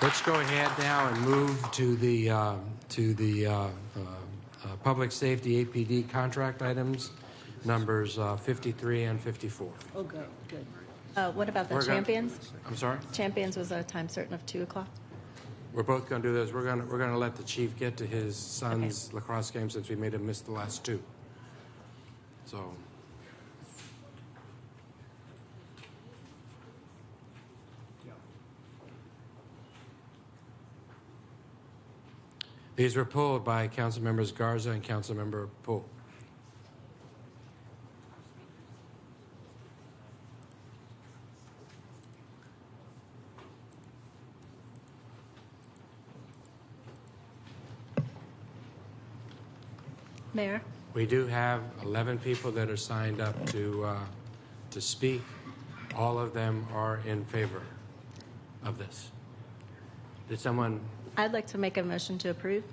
Let's go ahead now and move to the public safety APD contract items, numbers 53 and 54. Oh, good, good. What about the champions? I'm sorry? Champions was a time certain of 2 o'clock. We're both going to do this. We're going to let the chief get to his son's lacrosse game since we made him miss the last 2. So. These were pulled by Council Members Garza and Council Member Poole. Mayor? We do have 11 people that are signed up to speak. All of them are in favor of this. Did someone? I'd like to make a motion to approve.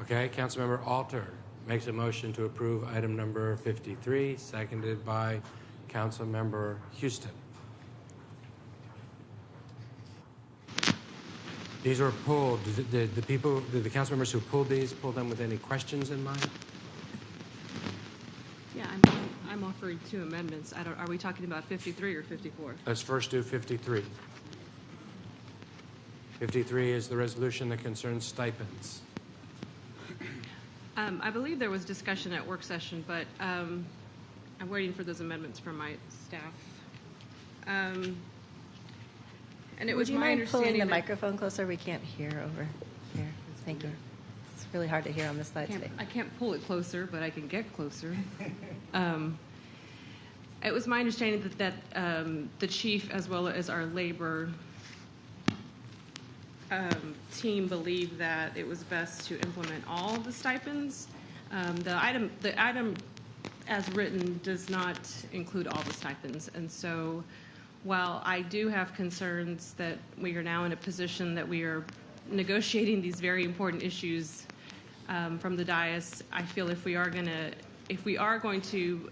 Okay, Councilmember Alter makes a motion to approve item number 53, seconded by Councilmember Houston. These were pulled. Did the council members who pulled these pull them with any questions in mind? Yeah, I'm offering 2 amendments. Are we talking about 53 or 54? Let's first do 53. 53 is the resolution that concerns stipends. I believe there was discussion at work session, but I'm waiting for those amendments from my staff. And it was my understanding pulling the that microphone closer? We can't hear over here. Thank you. It's really hard to hear on this side today. I can't pull it closer, but I can get closer. It was my understanding that the chief, as well as our labor team, believed that it was best to implement all of the stipends. The item as written does not include all the stipends, and so while I do have concerns that we are now in a position that we are negotiating these very important issues from the dais, I feel if we are going to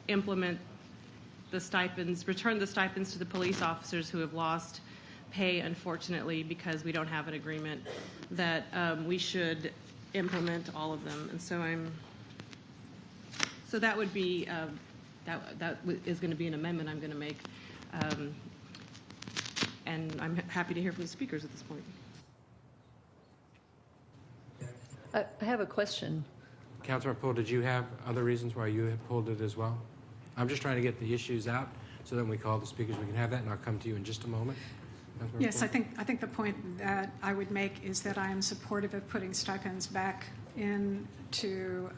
implement the stipends, return the stipends to the police officers who have lost pay, unfortunately, because we don't have an agreement, that we should implement all of them. And so that would be that is going to be an amendment I'm going to make. And I'm happy to hear from the speakers at this point. I have a question. Councilmember Poole, did you have other reasons why you had pulled it as well? I'm just trying to get the issues out so that when we call the speakers, we can have that, and I'll come to you in just a moment. Yes, I think the point that I would make is that I am supportive of putting stipends back into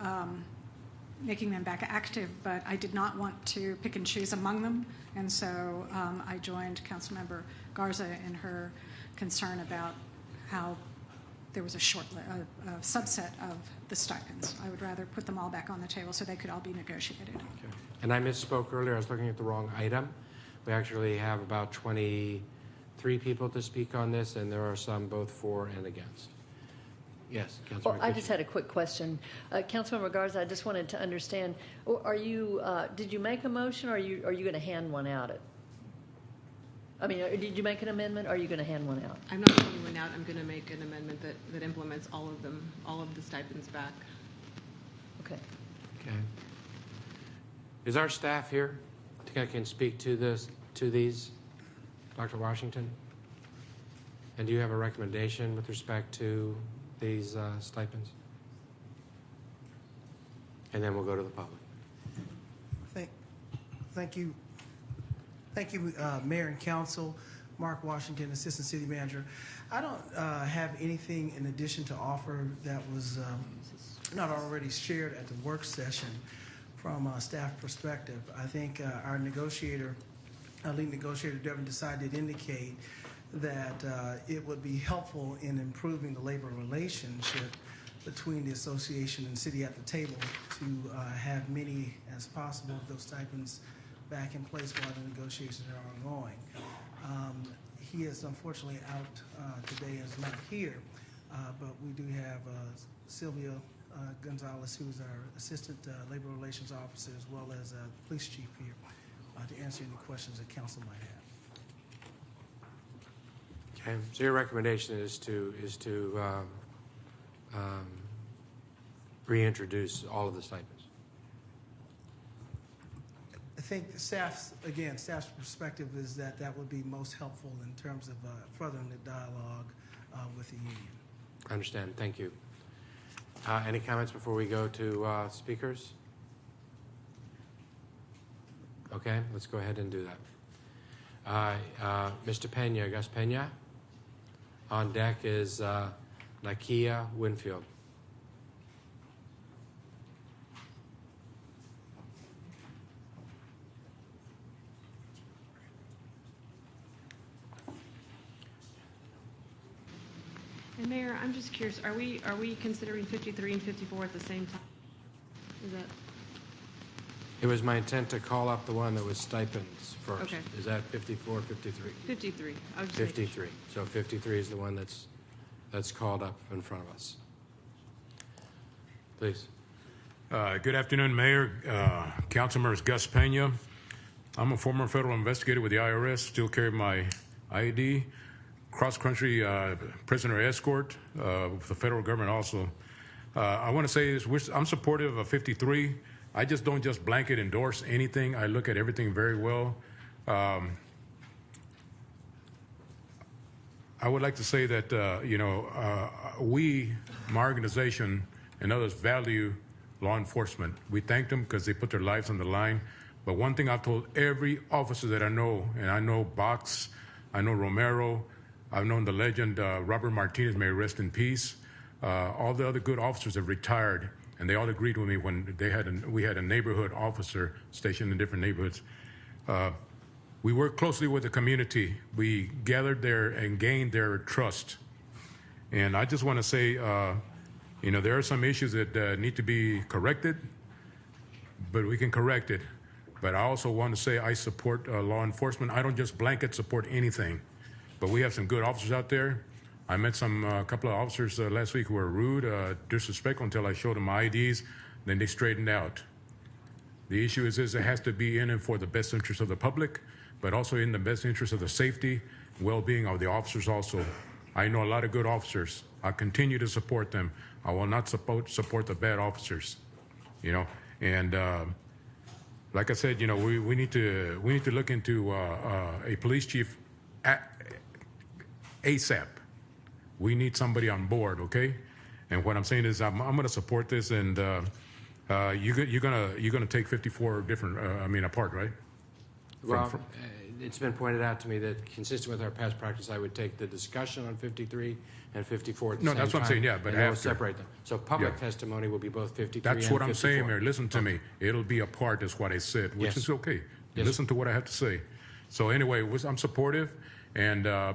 making them back active, but I did not want to pick and choose among them, and so I joined Councilmember Garza in her concern about how there was a subset of the stipends. I would rather put them all back on the table so they could all be negotiated. Okay. And I misspoke earlier. I was looking at the wrong item. We actually have about 23 people to speak on this, and there are some both for and against. Yes, Councilmember. Well, I just had a quick question. Councilmember Garza, I just wanted to understand, did you make a motion, or are you going to hand one out? Did you make an amendment, or are you going to hand one out? I'm not handing one out. I'm going to make an amendment that implements all of them, all of the stipends back. Okay. Okay. Is our staff here? I think I can speak to these, Dr. Washington. And do you have a recommendation with respect to these stipends? And then we'll go to the public. Thank you. Thank you, Mayor and Council. Mark Washington, Assistant City Manager. I don't have anything in addition to offer that was not already shared at the work session from a staff perspective. I think our lead negotiator, Devin Desai, did indicate that it would be helpful in improving the labor relationship between the association and city at the table to have many as possible of those stipends back in place while the negotiations are ongoing. He is unfortunately out today and is not here, but we do have Sylvia Gonzalez, who is our Assistant Labor Relations Officer, as well as the Police Chief here to answer any questions that Council might have. Okay, so your recommendation is to reintroduce all of the stipends. I think staff's perspective is that that would be most helpful in terms of furthering the dialogue with the union. I understand. Thank you. Any comments before we go to speakers? Okay, let's go ahead and do that. Mr. Pena, Gus Pena. On deck is Nakia Winfield. And Mayor, I'm just curious, are we considering 53 and 54 at the same time? Is that, It was my intent to call up the one that was stipends first. Okay. Is that 54 or 53? 53? I was just making 53. So 53 is the one that's called up in front of us. Please. Good afternoon, Mayor, Council members. Gus Pena. I'm a former federal investigator with the IRS, still carry my ID. Cross-country prisoner escort with the federal government also. I want to say this, I'm supportive of 53. I just don't just blanket endorse anything. I look at everything very well. I would like to say that, we, my organization, and others value law enforcement. We thank them because they put their lives on the line. But one thing I've told every officer that I know, and I know Box, I know Romero, I've known the legend Robert Martinez, may rest in peace. All the other good officers have retired, and they all agreed with me when we had a neighborhood officer stationed in different neighborhoods. We worked closely with the community. We gathered their and gained their trust. And I just want to say, there are some issues that need to be corrected, but we can correct it. But I also want to say I support law enforcement. I don't just blanket support anything. But we have some good officers out there. I met a couple of officers last week who were rude, disrespectful until I showed them my IDs. Then they straightened out. The issue is it has to be in and for the best interest of the public, but also in the best interest of the safety, well-being of the officers also. I know a lot of good officers. I continue to support them. I will not support the bad officers. And like I said, we need to look into a police chief ASAP. We need somebody on board, okay? And what I'm saying is, I'm going to support this, and you're gonna take 54 different, apart, right? Well, it's been pointed out to me that, consistent with our past practice, I would take the discussion on 53 and 54 at the same time. No, that's what I'm saying, yeah, but and we'll after. separate them. So public testimony will be both 53 and 54. That's what I'm saying, Mayor. Listen to me. It'll be apart, is what I said, which Yes. is okay. Yes. Listen to what I have to say. So anyway, I'm supportive, and I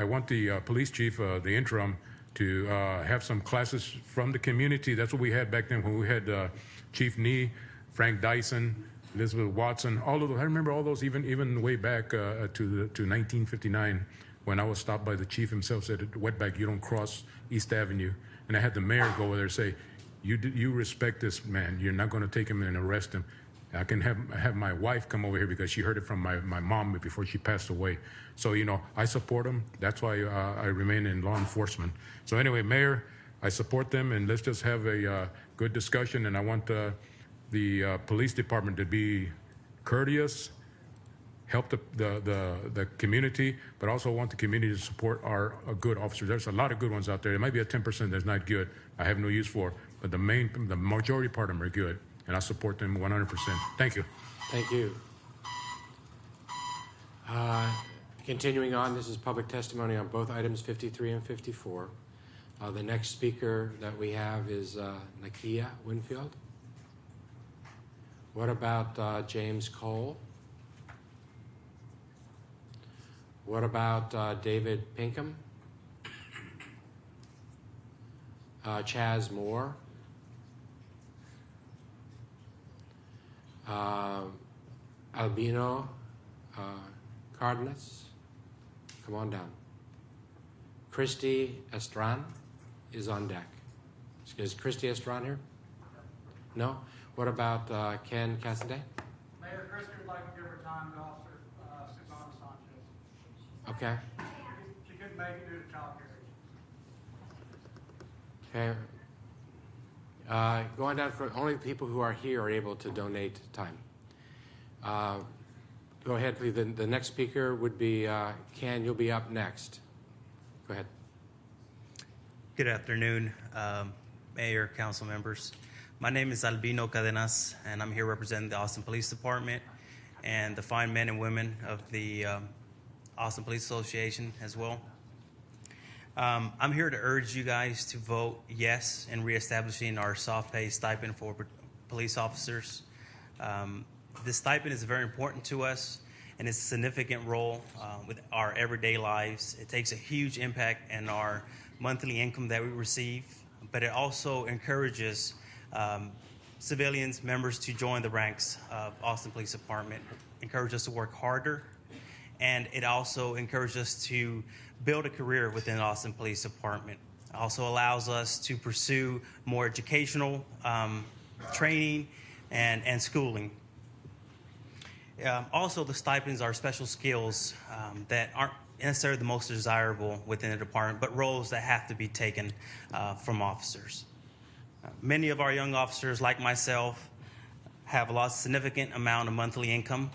want the police chief, the interim, to have some classes from the community. That's what we had back then when we had Chief Nee, Frank Dyson, Elizabeth Watson, all of those. I remember all those even way back to 1959 when I was stopped by the chief himself, said, "Wetback, you don't cross East Avenue." And I had the mayor go over there and say, you respect this man. You're not going to take him and arrest him. I can have my wife come over here because she heard it from my mom before she passed away. So, I support them. That's why I remain in law enforcement. So anyway, Mayor, I support them, and let's just have a good discussion. And I want the police department to be courteous, help the community, but also want the community to support our good officers. There's a lot of good ones out there. There might be a 10% that's not good, I have no use for, but the majority part of them are good. And I support them 100%. Thank you. Thank you. Continuing on, this is public testimony on both items 53 and 54. The next speaker that we have is Nakia Winfield. What about James Cole? What about David Pinkham? Chaz Moore? Albino Cardenas, come on down. Christy Estran is on deck. Is Christy Estran here? No? What about Ken Cassidy? Mayor, Christy would like to give her time to Officer Susana Sanchez. Okay. couldn't make it due to childcare. Okay. Going down for only people who are here are able to donate time. Go ahead, please. The next speaker would be Ken. You'll be up next. Go ahead. Good afternoon, Mayor, council members. My name is Albino Cadenas, and I'm here representing the Austin Police Department and the fine men and women of the Austin Police Association as well. I'm here to urge you guys to vote yes in reestablishing our soft pay stipend for police officers. This stipend is very important to us, and it's a significant role with our everyday lives. It takes a huge impact in our monthly income that we receive, but it also encourages civilians, members to join the ranks of Austin Police Department, encourages us to work harder, and it also encourages us to build a career within Austin Police Department. It also allows us to pursue more educational training and schooling. Also, the stipends are special skills that aren't necessarily the most desirable within the department, but roles that have to be taken from officers. Many of our young officers, like myself, have a significant amount of monthly income.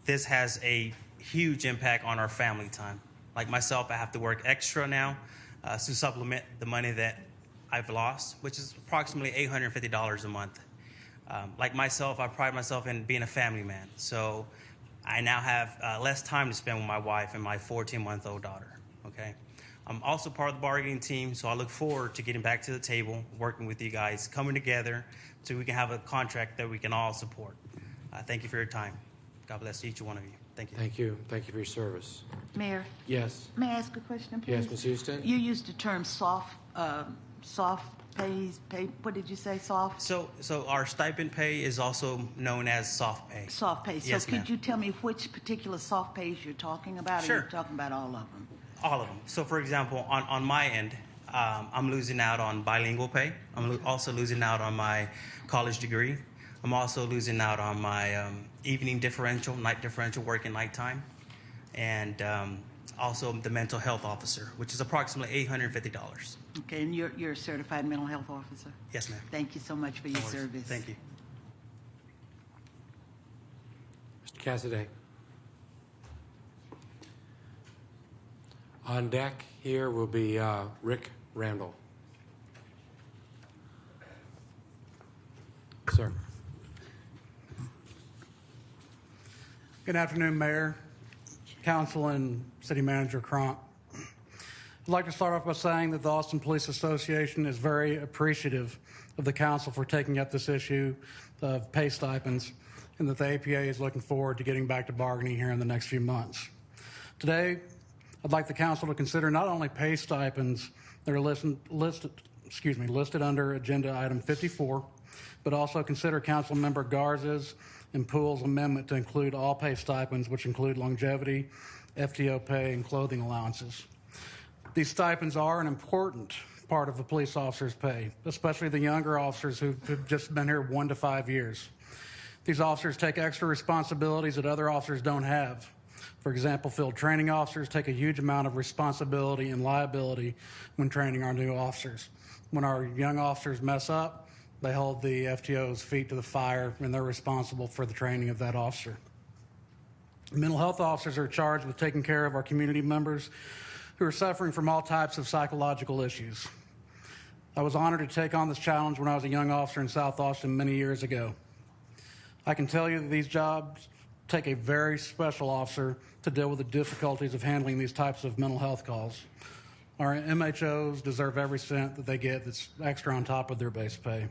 This has a huge impact on our family time. Like myself, I have to work extra now to supplement the money that I've lost, which is approximately $850 a month. Like myself, I pride myself in being a family man, so I now have less time to spend with my wife and my 14-month-old daughter, okay? I'm also part of the bargaining team, so I look forward to getting back to the table, working with you guys, coming together so we can have a contract that we can all support. Thank you for your time. God bless each one of you. Thank you. Thank you. Thank you for your service. Mayor, Yes. may I ask a question, please? Yes, Ms. Houston? You used the term soft pay. What did you say, soft? So our stipend pay is also known as soft pay. Soft pay. So Yes, ma'am. could you tell me which particular soft pays you're talking about? Sure. Or you're talking about all of them? All of them. So, for example, on my end, I'm losing out on bilingual pay. I'm also losing out on my college degree. I'm also losing out on my evening differential, night differential, working nighttime, and also the mental health officer, which is approximately $850. Okay, and you're a certified mental health officer? Yes, ma'am. Thank you so much for your No worries. service. Thank you. Mr. Cassidy. On deck here will be Rick Randall. Sir. Good afternoon, Mayor, Council, and City Manager Cronk. I'd like to start off by saying that the Austin Police Association is very appreciative of the Council for taking up this issue of pay stipends, and that the APA is looking forward to getting back to bargaining here in the next few months. Today, I'd like the Council to consider not only pay stipends that are listed under Agenda Item 54, but also consider Council Member Garza's and Poole's amendment to include all pay stipends, which include longevity, FTO pay, and clothing allowances. These stipends are an important part of the police officer's pay, especially the younger officers who've just been here 1 to 5 years. These officers take extra responsibilities that other officers don't have. For example, field training officers take a huge amount of responsibility and liability when training our new officers. When our young officers mess up, they hold the FTO's feet to the fire, and they're responsible for the training of that officer. Mental health officers are charged with taking care of our community members who are suffering from all types of psychological issues. I was honored to take on this challenge when I was a young officer in South Austin many years ago. I can tell you that these jobs take a very special officer to deal with the difficulties of handling these types of mental health calls. Our MHOs deserve every cent that they get that's extra on top of their base pay.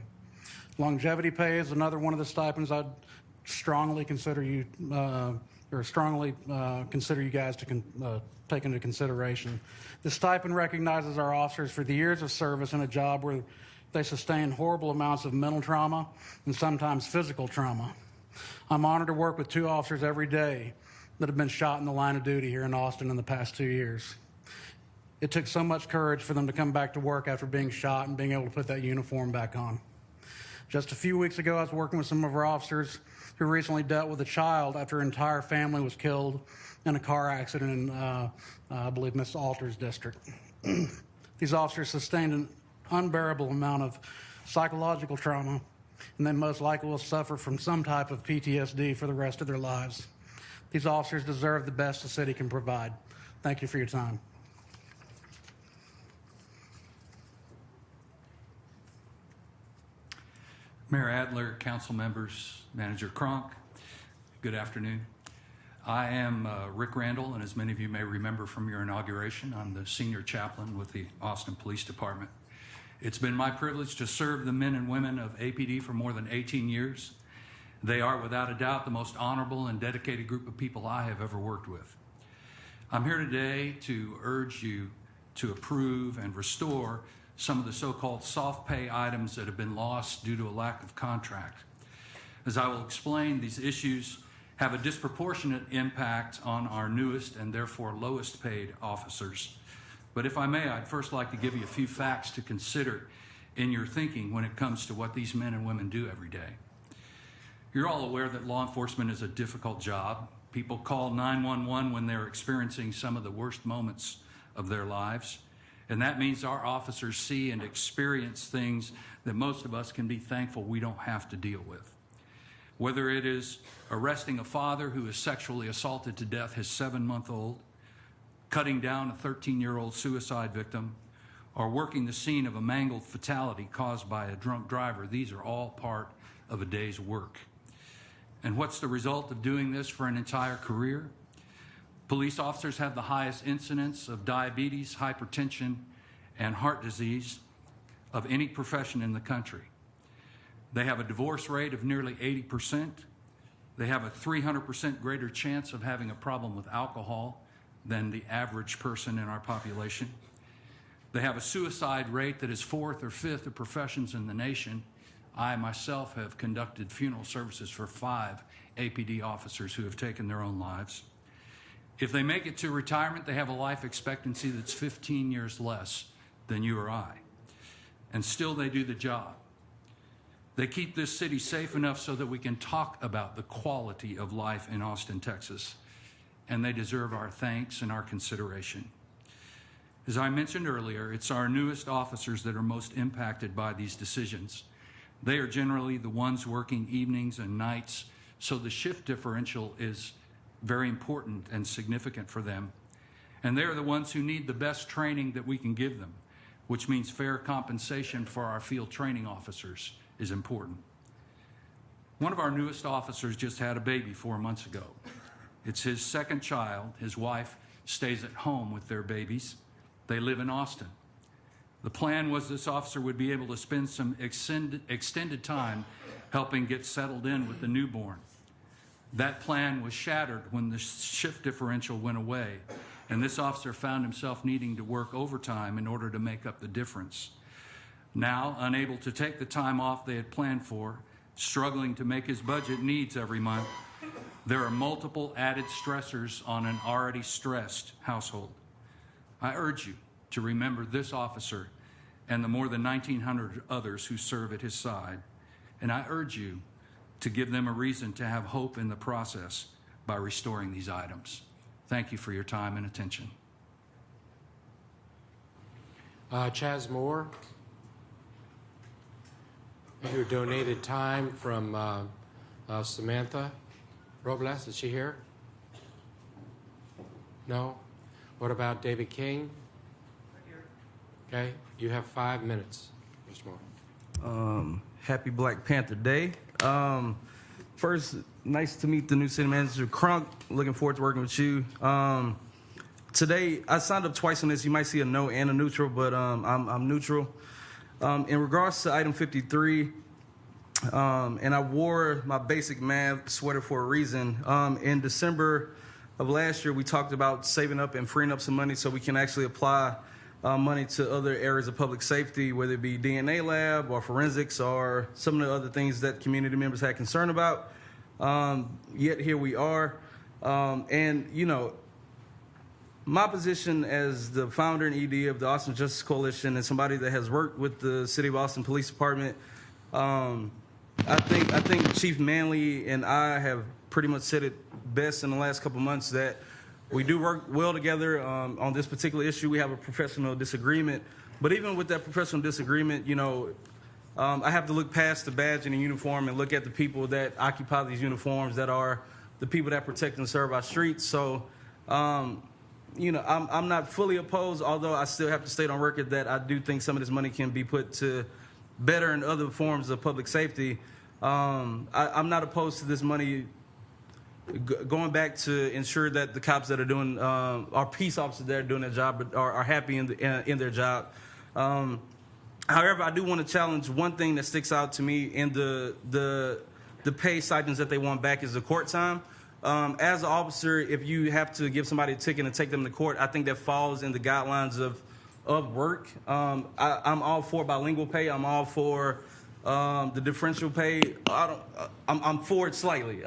Longevity pay is another one of the stipends I'd strongly consider you guys to take into consideration. The stipend recognizes our officers for the years of service in a job where they sustain horrible amounts of mental trauma and sometimes physical trauma. I'm honored to work with 2 officers every day that have been shot in the line of duty here in Austin in the past 2 years. It took so much courage for them to come back to work after being shot and being able to put that uniform back on. Just a few weeks ago, I was working with some of our officers who recently dealt with a child after her entire family was killed in a car accident in, I believe, Miss Alter's district. These officers sustained an unbearable amount of psychological trauma, and they most likely will suffer from some type of PTSD for the rest of their lives. These officers deserve the best the city can provide. Thank you for your time. Mayor Adler, council members, Manager Cronk, good afternoon. I am Rick Randall, and as many of you may remember from your inauguration, I'm the senior chaplain with the Austin Police Department. It's been my privilege to serve the men and women of APD for more than 18 years. They are, without a doubt, the most honorable and dedicated group of people I have ever worked with. I'm here today to urge you to approve and restore some of the so-called soft pay items that have been lost due to a lack of contract. As I will explain, these issues have a disproportionate impact on our newest and therefore lowest paid officers. But if I may, I'd first like to give you a few facts to consider in your thinking when it comes to what these men and women do every day. You're all aware that law enforcement is a difficult job. People call 911 when they're experiencing some of the worst moments of their lives. And that means our officers see and experience things that most of us can be thankful we don't have to deal with. Whether it is arresting a father who has sexually assaulted to death his 7-month-old, cutting down a 13-year-old suicide victim, or working the scene of a mangled fatality caused by a drunk driver, these are all part of a day's work. And what's the result of doing this for an entire career? Police officers have the highest incidence of diabetes, hypertension, and heart disease of any profession in the country. They have a divorce rate of nearly 80%. They have a 300% greater chance of having a problem with alcohol than the average person in our population. They have a suicide rate that is 4th or 5th of professions in the nation. I myself have conducted funeral services for 5 APD officers who have taken their own lives. If they make it to retirement, they have a life expectancy that's 15 years less than you or I. And still they do the job. They keep this city safe enough so that we can talk about the quality of life in Austin, Texas. And they deserve our thanks and our consideration. As I mentioned earlier, it's our newest officers that are most impacted by these decisions. They are generally the ones working evenings and nights, so the shift differential is very important and significant for them. And they're the ones who need the best training that we can give them, which means fair compensation for our field training officers is important. One of our newest officers just had a baby 4 months ago. It's his second child. His wife stays at home with their babies. They live in Austin. The plan was this officer would be able to spend some extended time helping get settled in with the newborn. That plan was shattered when the shift differential went away, and this officer found himself needing to work overtime in order to make up the difference. Now, unable to take the time off they had planned for, struggling to make his budget needs every month, there are multiple added stressors on an already stressed household. I urge you to remember this officer and the more than 1,900 others who serve at his side, and I urge you to give them a reason to have hope in the process by restoring these items. Thank you for your time and attention. Chaz Moore, your donated time from Samantha Robles, is she here? No? What about David King? Okay, you have 5 minutes, Mr. Moore. Happy Black Panther Day. First, nice to meet the new city manager, Crunk. Looking forward to working with you. Today, I signed up twice on this. You might see a no and a neutral, but I'm neutral. In regards to item 53, and I wore my basic math sweater for a reason. In December of last year, we talked about saving up and freeing up some money so we can actually apply money to other areas of public safety, whether it be DNA lab or forensics or some of the other things that community members had concern about. Yet here we are. And, you know, my position as the founder and ED of the Austin Justice Coalition and somebody that has worked with the City of Austin Police Department, I think Chief Manley and I have pretty much said it best in the last couple months that we do work well together on this particular issue. We have a professional disagreement, but even with that professional disagreement, I have to look past the badge and the uniform and look at the people that occupy these uniforms, that are the people that protect and serve our streets. So, I'm not fully opposed, although I still have to state on record that I do think some of this money can be put to better in other forms of public safety. I'm not opposed to this money going back to ensure that the cops that are doing, our peace officers that are doing their job are happy in their job. However, I do want to challenge one thing that sticks out to me in the pay stipends that they want back is the court time. As an officer, if you have to give somebody a ticket and take them to court, I think that falls in the guidelines of work. I'm all for bilingual pay. I'm all for the differential pay. I'm for it slightly.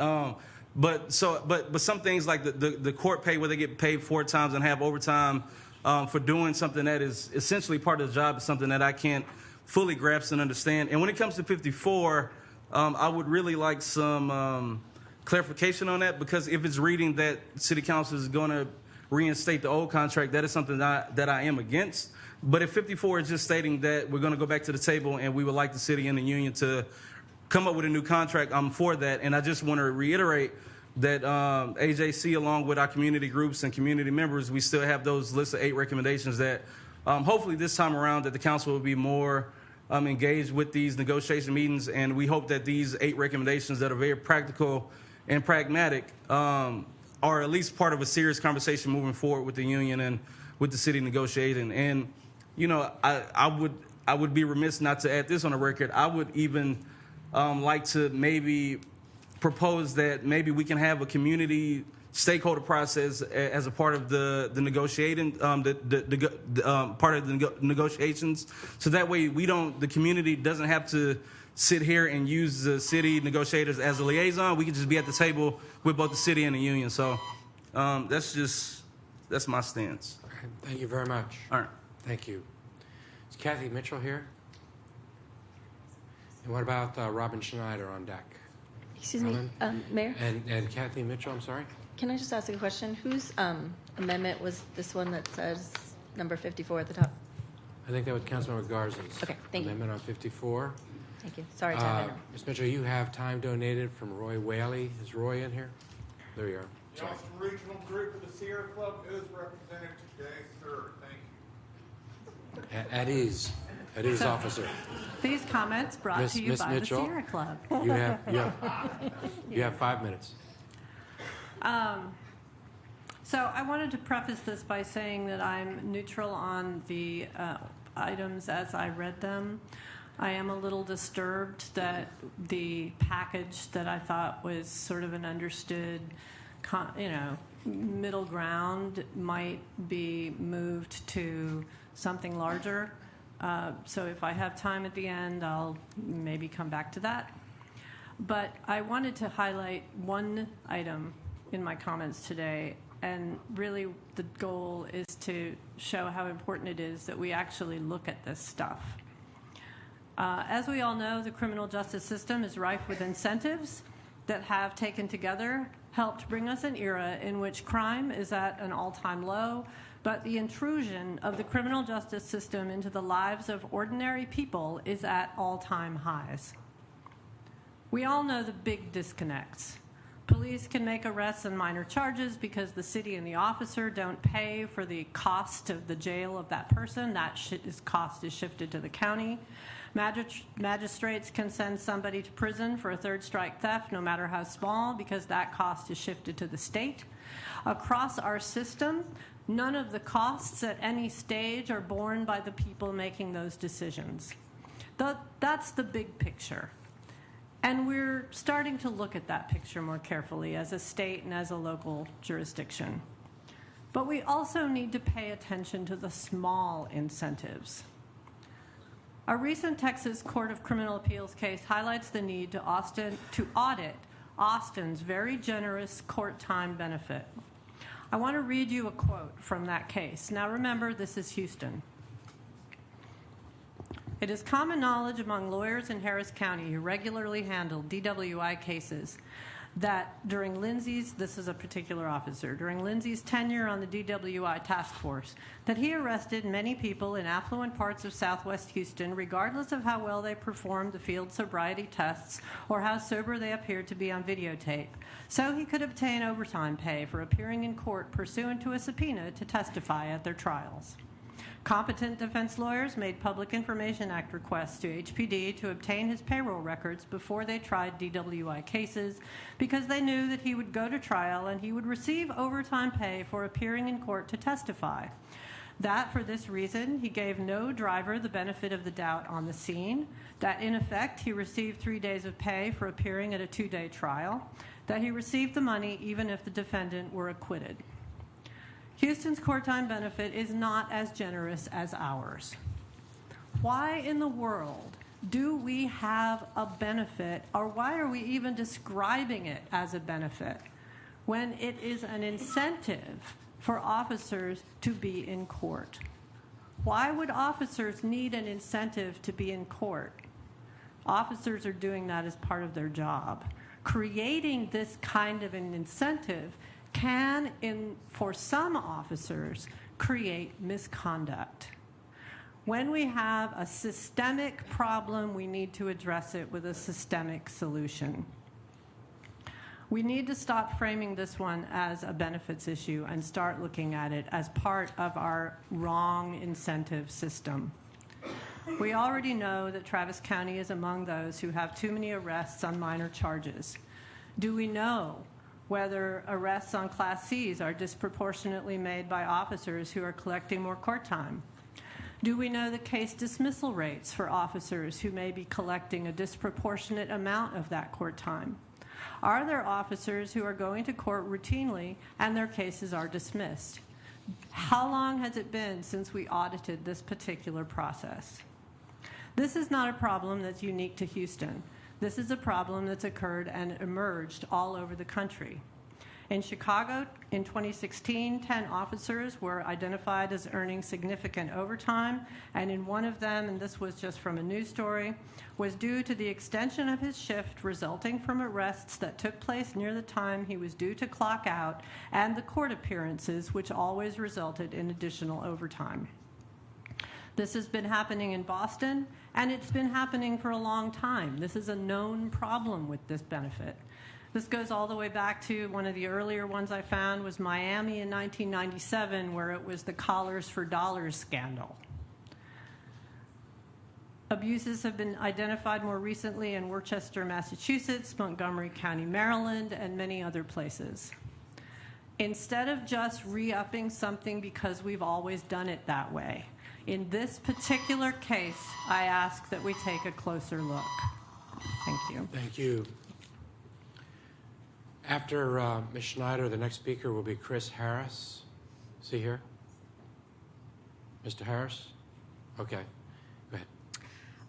But some things like the court pay where they get paid 4 times and have overtime for doing something that is essentially part of the job is something that I can't fully grasp and understand. And when it comes to 54, I would really like some clarification on that, because if it's reading that City Council is going to reinstate the old contract, that is something that I am against. But if 54 is just stating that we're going to go back to the table and we would like the city and the union to come up with a new contract, I'm for that. And I just want to reiterate that AJC, along with our community groups and community members, we still have those lists of 8 recommendations that hopefully this time around that the council will be more engaged with these negotiation meetings. And we hope that these 8 recommendations that are very practical and pragmatic are at least part of a serious conversation moving forward with the union and with the city negotiating. And, I would be remiss not to add this on the record. I would even like to maybe propose that maybe we can have a community stakeholder process as a part of the negotiating, part of the negotiations. So that way the community doesn't have to sit here and use the city negotiators as a liaison. We can just be at the table with both the city and the union. So that's my stance. Okay, thank you very much. All right. Thank you. Is Kathy Mitchell here? And what about Robin Schneider on deck? Excuse me, Mayor? And Kathy Mitchell, I'm sorry? Can I just ask a question? Whose amendment was this one that says number 54 at the top? I think that was Councilmember Garza's. Okay, thank you. Amendment on 54. Thank you. Sorry, time. Ms. Mitchell, you have time donated from Roy Whaley. Is Roy in here? There you are. The Austin Regional Group of the Sierra Club is represented today, sir. Thank you. At ease, officer. These comments brought to you Ms. by Mitchell, the Sierra Club. You have 5 minutes. So I wanted to preface this by saying that I'm neutral on the items as I read them. I am a little disturbed that the package that I thought was sort of an understood, middle ground might be moved to something larger. So if I have time at the end, I'll maybe come back to that. But I wanted to highlight one item in my comments today, and really the goal is to show how important it is that we actually look at this stuff. As we all know, the criminal justice system is rife with incentives that have taken together helped bring us an era in which crime is at an all-time low, but the intrusion of the criminal justice system into the lives of ordinary people is at all-time highs. We all know the big disconnects. Police can make arrests on minor charges because the city and the officer don't pay for the cost of the jail of that person. That cost is shifted to the county. Magistrates can send somebody to prison for a third strike theft, no matter how small, because that cost is shifted to the state. Across our system, none of the costs at any stage are borne by the people making those decisions. That's the big picture. And we're starting to look at that picture more carefully as a state and as a local jurisdiction. But we also need to pay attention to the small incentives. A recent Texas Court of Criminal Appeals case highlights the need to audit Austin's very generous court time benefit. I want to read you a quote from that case. Now remember, this is Houston. It is common knowledge among lawyers in Harris County who regularly handle DWI cases that during Lindsay's, this is a particular officer, during Lindsay's tenure on the DWI task force, that he arrested many people in affluent parts of Southwest Houston, regardless of how well they performed the field sobriety tests or how sober they appeared to be on videotape, so he could obtain overtime pay for appearing in court pursuant to a subpoena to testify at their trials. Competent defense lawyers made Public Information Act requests to HPD to obtain his payroll records before they tried DWI cases because they knew that he would go to trial and he would receive overtime pay for appearing in court to testify. That, for this reason, he gave no driver the benefit of the doubt on the scene, that in effect he received 3 days of pay for appearing at a 2-day trial, that he received the money even if the defendant were acquitted. Houston's court time benefit is not as generous as ours. Why in the world do we have a benefit, or why are we even describing it as a benefit when it is an incentive for officers to be in court? Why would officers need an incentive to be in court? Officers are doing that as part of their job. Creating this kind of an incentive can, for some officers, create misconduct. When we have a systemic problem, we need to address it with a systemic solution. We need to stop framing this one as a benefits issue and start looking at it as part of our wrong incentive system. We already know that Travis County is among those who have too many arrests on minor charges. Do we know whether arrests on Class Cs are disproportionately made by officers who are collecting more court time? Do we know the case dismissal rates for officers who may be collecting a disproportionate amount of that court time? Are there officers who are going to court routinely and their cases are dismissed? How long has it been since we audited this particular process? This is not a problem that's unique to Houston. This is a problem that's occurred and emerged all over the country. In Chicago, in 2016, 10 officers were identified as earning significant overtime, and in one of them, and this was just from a news story, was due to the extension of his shift resulting from arrests that took place near the time he was due to clock out and the court appearances, which always resulted in additional overtime. This has been happening in Boston, and it's been happening for a long time. This is a known problem with this benefit. This goes all the way back to one of the earlier ones I found was Miami in 1997, where it was the Collars for Dollars scandal. Abuses have been identified more recently in Worcester, Massachusetts, Montgomery County, Maryland, and many other places. Instead of just re-upping something because we've always done it that way, in this particular case, I ask that we take a closer look. Thank you. Thank you. After Ms. Schneider, the next speaker will be Chris Harris. Is he here? Mr. Harris? Okay. Go ahead.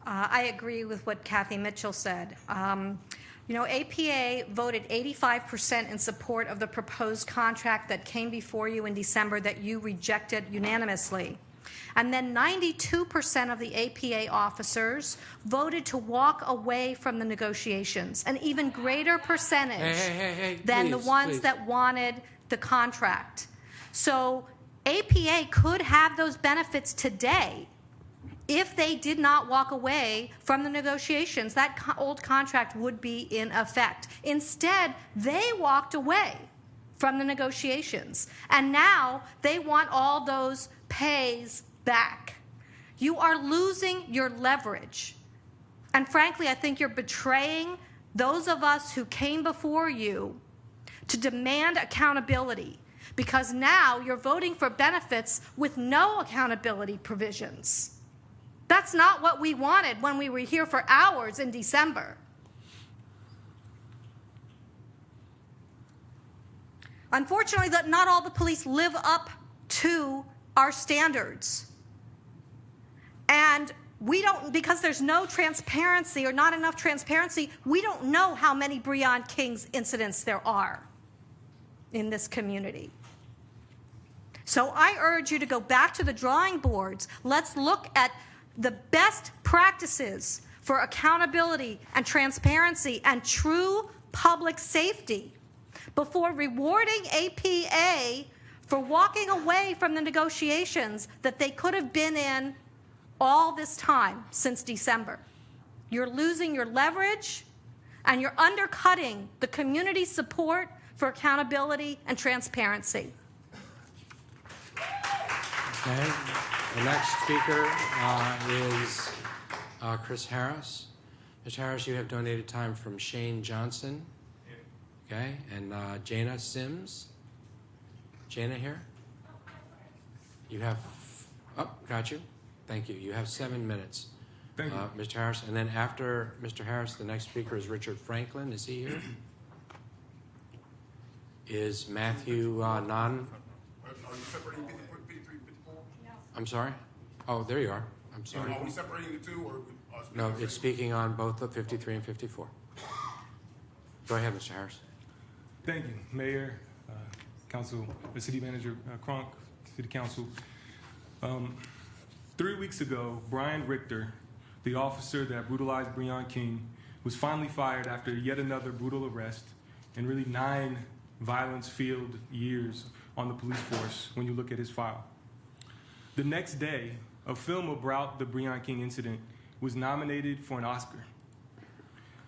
I agree with what Kathy Mitchell said. APA voted 85% in support of the proposed contract that came before you in December that you rejected unanimously. And then 92% of the APA officers voted to walk away from the negotiations, an even greater percentage than the ones that wanted the contract. So APA could have those benefits today if they did not walk away from the negotiations. That old contract would be in effect. Instead, they walked away from the negotiations, and now they want all those pays back. You are losing your leverage. And frankly, I think you're betraying those of us who came before you to demand accountability, because now you're voting for benefits with no accountability provisions. That's not what we wanted when we were here for hours in December. Unfortunately, not all the police live up to our standards. And we don't, because there's no transparency or not enough transparency, we don't know how many Breon Kings incidents there are in this community. So I urge you to go back to the drawing boards. Let's look at the best practices for accountability and transparency and true public safety before rewarding APA for walking away from the negotiations that they could have been in all this time since December. You're losing your leverage and you're undercutting the community support for accountability and transparency. Okay. The next speaker is Chris Harris. Mr. Harris, you have donated time from Shane Johnson. Okay. And Jana Sims. Jana here? You have, got you. Thank you. You have 7 minutes. Thank you. Mr. Harris. And then after Mr. Harris, the next speaker is Richard Franklin. Is he here? Is Matthew Non? Are you separating 53, 54? I'm sorry? Oh, there you are. I'm sorry. Are we separating the two? Or No, it's speaking on both the 53 and 54. Go ahead, Mr. Harris. Thank you, Mayor, Council, the City Manager, Kronk, City Council. 3 weeks ago, Brian Richter, the officer that brutalized Breon King, was finally fired after yet another brutal arrest and really 9 violence-filled years on the police force when you look at his file. The next day, a film about the Breon King incident was nominated for an Oscar.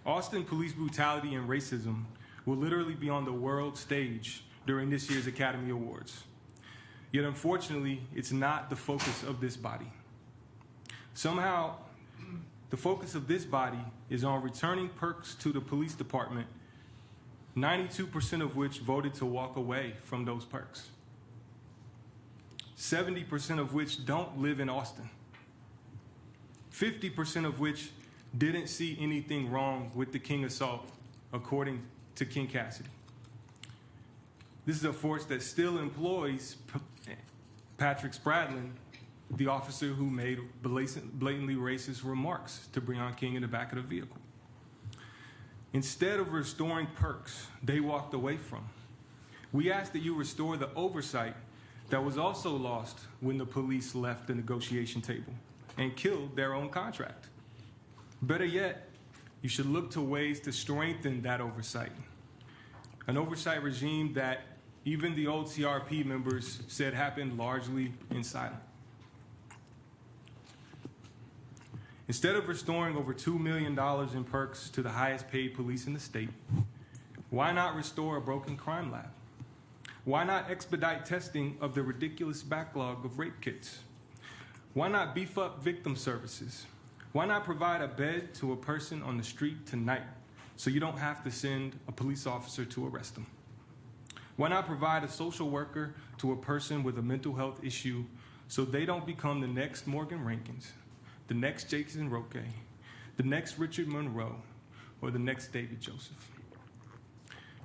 Austin police brutality and racism will literally be on the world stage during this year's Academy Awards. Yet unfortunately, it's not the focus of this body. Somehow, the focus of this body is on returning perks to the police department, 92% of which voted to walk away from those perks. 70% of which don't live in Austin. 50% of which didn't see anything wrong with the King assault, according to King Cassidy. This is a force that still employs Patrick Spradlin, the officer who made blatantly racist remarks to Breon King in the back of the vehicle. Instead of restoring perks they walked away from, we ask that you restore the oversight that was also lost when the police left the negotiation table and killed their own contract. Better yet, you should look to ways to strengthen that oversight. An oversight regime that even the old CRP members said happened largely in silence. Instead of restoring over $2 million in perks to the highest paid police in the state, why not restore a broken crime lab? Why not expedite testing of the ridiculous backlog of rape kits? Why not beef up victim services? Why not provide a bed to a person on the street tonight so you don't have to send a police officer to arrest them? Why not provide a social worker to a person with a mental health issue so they don't become the next Morgan Rankins, the next Jason Roque, the next Richard Monroe, or the next David Joseph?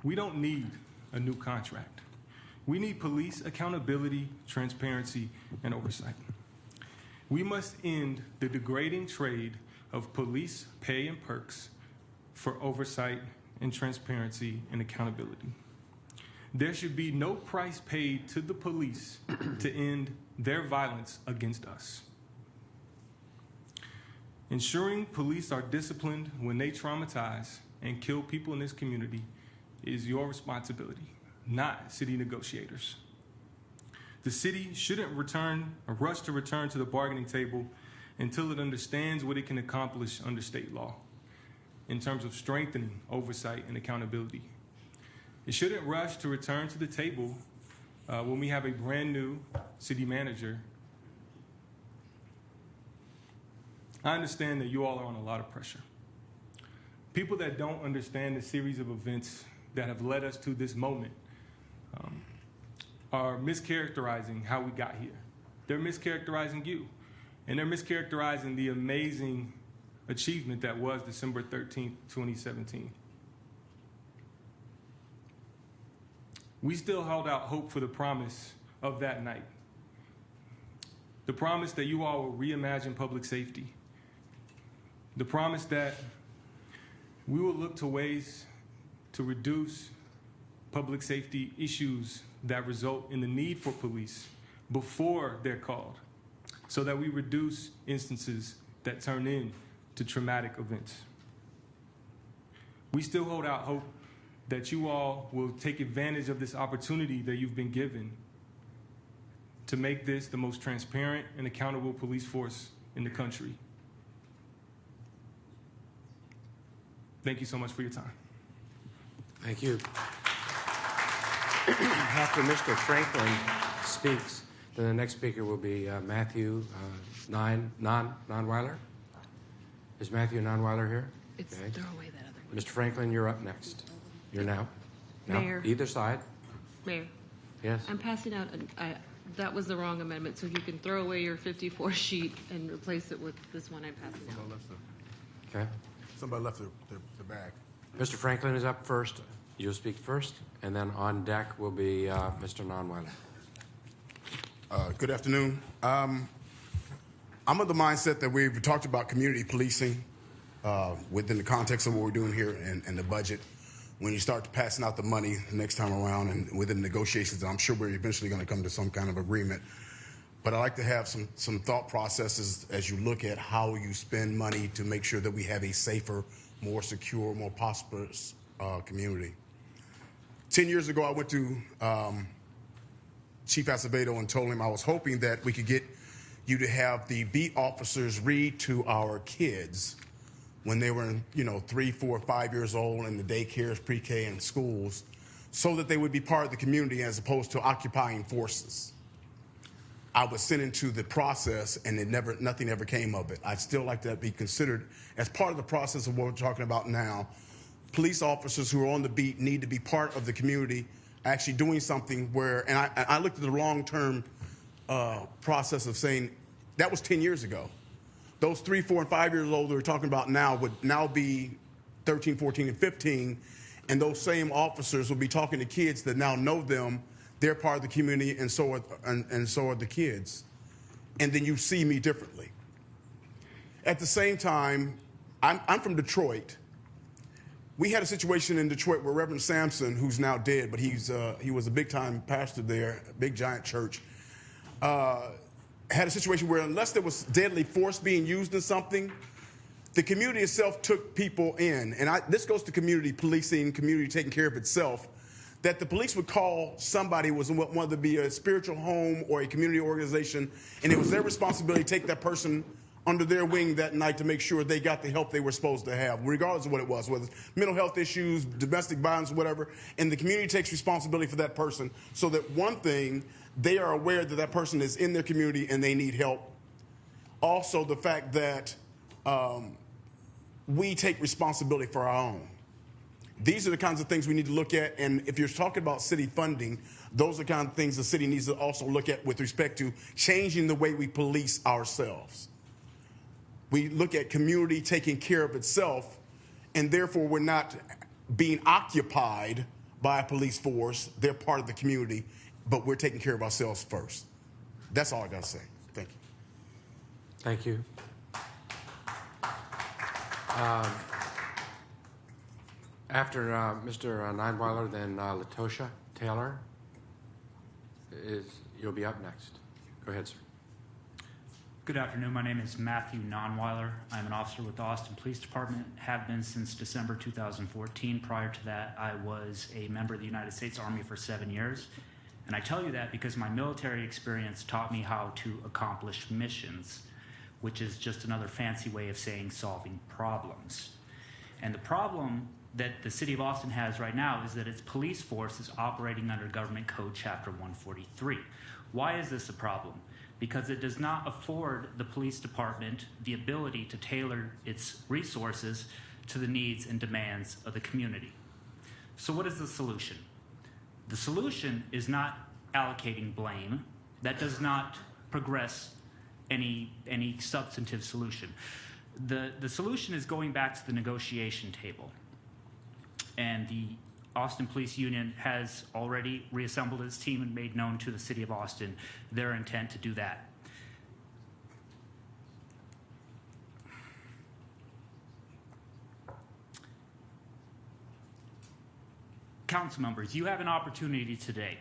We don't need a new contract. We need police accountability, transparency, and oversight. We must end the degrading trade of police pay and perks for oversight and transparency and accountability. There should be no price paid to the police to end their violence against us. Ensuring police are disciplined when they traumatize and kill people in this community is your responsibility, not city negotiators. The city shouldn't rush to return to the bargaining table until it understands what it can accomplish under state law in terms of strengthening oversight and accountability. It shouldn't rush to return to the table when we have a brand new city manager. I understand that you all are on a lot of pressure. People that don't understand the series of events that have led us to this moment are mischaracterizing how we got here. They're mischaracterizing you, and they're mischaracterizing the amazing achievement that was December 13th, 2017. We still held out hope for the promise of that night. The promise that you all will reimagine public safety. The promise that we will look to ways to reduce public safety issues that result in the need for police before they're called, so that we reduce instances that turn into traumatic events. We still hold out hope that you all will take advantage of this opportunity that you've been given to make this the most transparent and accountable police force in the country. Thank you so much for your time. Thank you. After Mr. Franklin speaks, then the next speaker will be Matthew Nonweiler. Is Matthew Nonweiler here? It's Okay. throw away that other one. Mr. Franklin, you're up next. You're now. Mayor. Either side. Mayor, Yes. I'm passing out, that was the wrong amendment, so you can throw away your 54 sheet and replace it with this one I'm passing out. Okay. Somebody left the bag. Mr. Franklin is up first. You'll speak first, and then on deck will be Mr. Nonweiler. Good afternoon. I'm of the mindset that we've talked about community policing within the context of what we're doing here and the budget. When you start passing out the money the next time around and within negotiations, I'm sure we're eventually going to come to some kind of agreement. But I like to have some thought processes as you look at how you spend money to make sure that we have a safer, more secure, more prosperous community. 10 years ago, I went to Chief Acevedo and told him I was hoping that we could get you to have the beat officers read to our kids when they were, 3, 4, 5 years old in the daycares, pre-K, and schools, so that they would be part of the community as opposed to occupying forces. I was sent into the process, and nothing ever came of it. I'd still like that be considered as part of the process of what we're talking about now. Police officers who are on the beat need to be part of the community, actually doing something where, and I looked at the long-term process of saying that was 10 years ago. Those 3, 4, and 5 years old that we're talking about now would now be 13, 14, and 15, and those same officers will be talking to kids that now know them. They're part of the community, and so are the kids. And then you see me differently. At the same time, I'm from Detroit. We had a situation in Detroit where Reverend Sampson, who's now dead, but he was a big-time pastor there, a big giant church, had a situation where unless there was deadly force being used in something, the community itself took people in. And this goes to community policing, community taking care of itself, that the police would call somebody who was whether it be a spiritual home or a community organization, and it was their responsibility to take that person under their wing that night to make sure they got the help they were supposed to have, regardless of what it was, whether it's mental health issues, domestic violence, whatever. And the community takes responsibility for that person so that, one thing, they are aware that that person is in their community and they need help. Also, the fact that we take responsibility for our own. These are the kinds of things we need to look at, and if you're talking about city funding, those are the kind of things the city needs to also look at with respect to changing the way we police ourselves. We look at community taking care of itself, and therefore we're not being occupied by a police force. They're part of the community, but we're taking care of ourselves first. That's all I got to say. Thank you. Thank you. After Mr. Neinweiler, then Latosha Taylor, you'll be up next. Go ahead, sir. Good afternoon. My name is Matthew Nonweiler. I'm an officer with the Austin Police Department, have been since December 2014. Prior to that, I was a member of the United States Army for 7 years. And I tell you that because my military experience taught me how to accomplish missions, which is just another fancy way of saying solving problems. And the problem that the city of Austin has right now is that its police force is operating under Government Code Chapter 143. Why is this a problem? Because it does not afford the police department the ability to tailor its resources to the needs and demands of the community. So what is the solution? The solution is not allocating blame. That does not progress any substantive solution. The solution is going back to the negotiation table. And the Austin Police Union has already reassembled its team and made known to the City of Austin their intent to do that. Council members, you have an opportunity today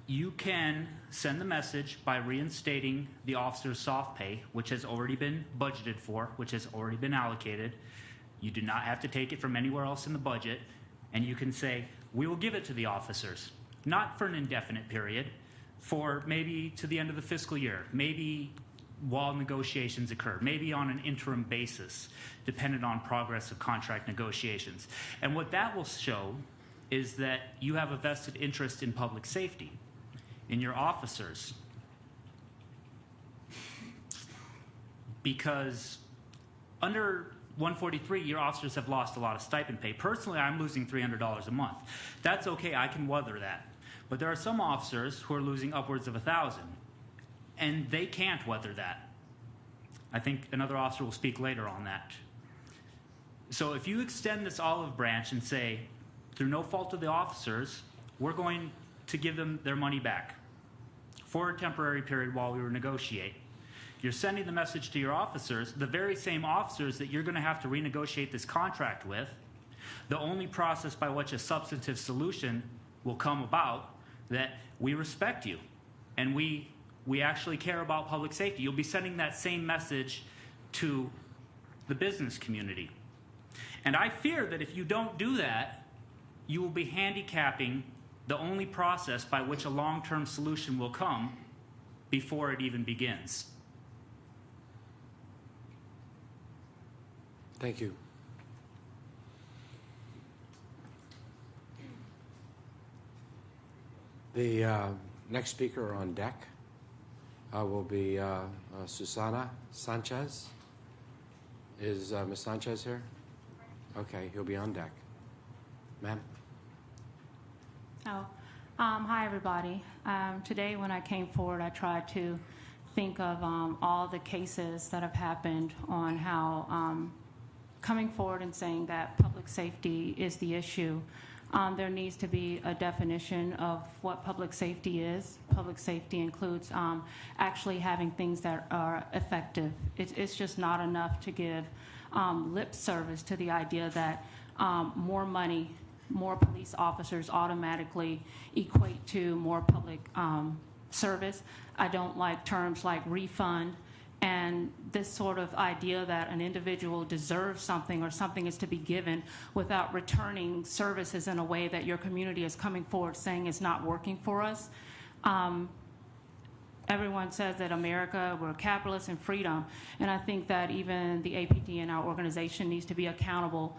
you can send the message by reinstating the officer's soft pay, which has already been budgeted for, which has already been allocated. You do not have to take it from anywhere else in the budget. And you can say, we will give it to the officers, not for an indefinite period, for maybe to the end of the fiscal year, maybe while negotiations occur, maybe on an interim basis, dependent on progress of contract negotiations. And what that will show is that you have a vested interest in public safety, in your officers. Because under 143, your officers have lost a lot of stipend pay. Personally, I'm losing $300 a month. That's okay, I can weather that. But there are some officers who are losing upwards of $1,000, and they can't weather that. I think another officer will speak later on that. So if you extend this olive branch and say, through no fault of the officers, we're going to give them their money back for a temporary period while we negotiate. You're sending the message to your officers, the very same officers that you're going to have to renegotiate this contract with. The only process by which a substantive solution will come about, that we respect you and we actually care about public safety. You'll be sending that same message to the business community. And I fear that if you don't do that, you will be handicapping the only process by which a long-term solution will come before it even begins. Thank you. The next speaker on deck will be Susana Sanchez. Is Ms. Sanchez here? Okay, he'll be on deck. Ma'am? Hi, everybody. Today when I came forward, I tried to think of all the cases that have happened on how coming forward and saying that public safety is the issue. There needs to be a definition of what public safety is. Public safety includes actually having things that are effective. It's just not enough to give lip service to the idea that more money, more police officers automatically equate to more public service. I don't like terms like refund and this sort of idea that an individual deserves something or something is to be given without returning services in a way that your community is coming forward saying is not working for us. Everyone says that America, we're capitalists and freedom, and I think that even the APD and our organization needs to be accountable.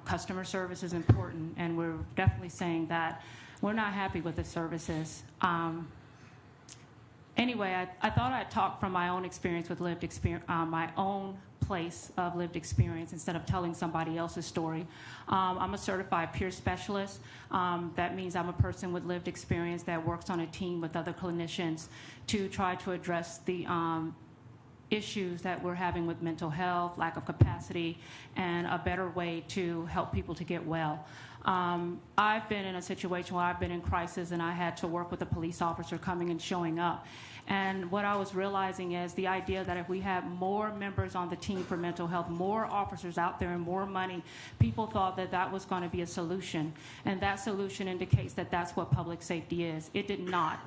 Customer service is important, and we're definitely saying that we're not happy with the services. Anyway, I thought I'd talk from my own experience with lived experience, my own place of lived experience instead of telling somebody else's story. I'm a certified peer specialist. That means I'm a person with lived experience that works on a team with other clinicians to try to address the issues that we're having with mental health, lack of capacity, and a better way to help people to get well. I've been in a situation where I've been in crisis and I had to work with a police officer coming and showing up. And what I was realizing is the idea that if we have more members on the team for mental health, more officers out there and more money, people thought that that was going to be a solution. And that solution indicates that that's what public safety is. It did not.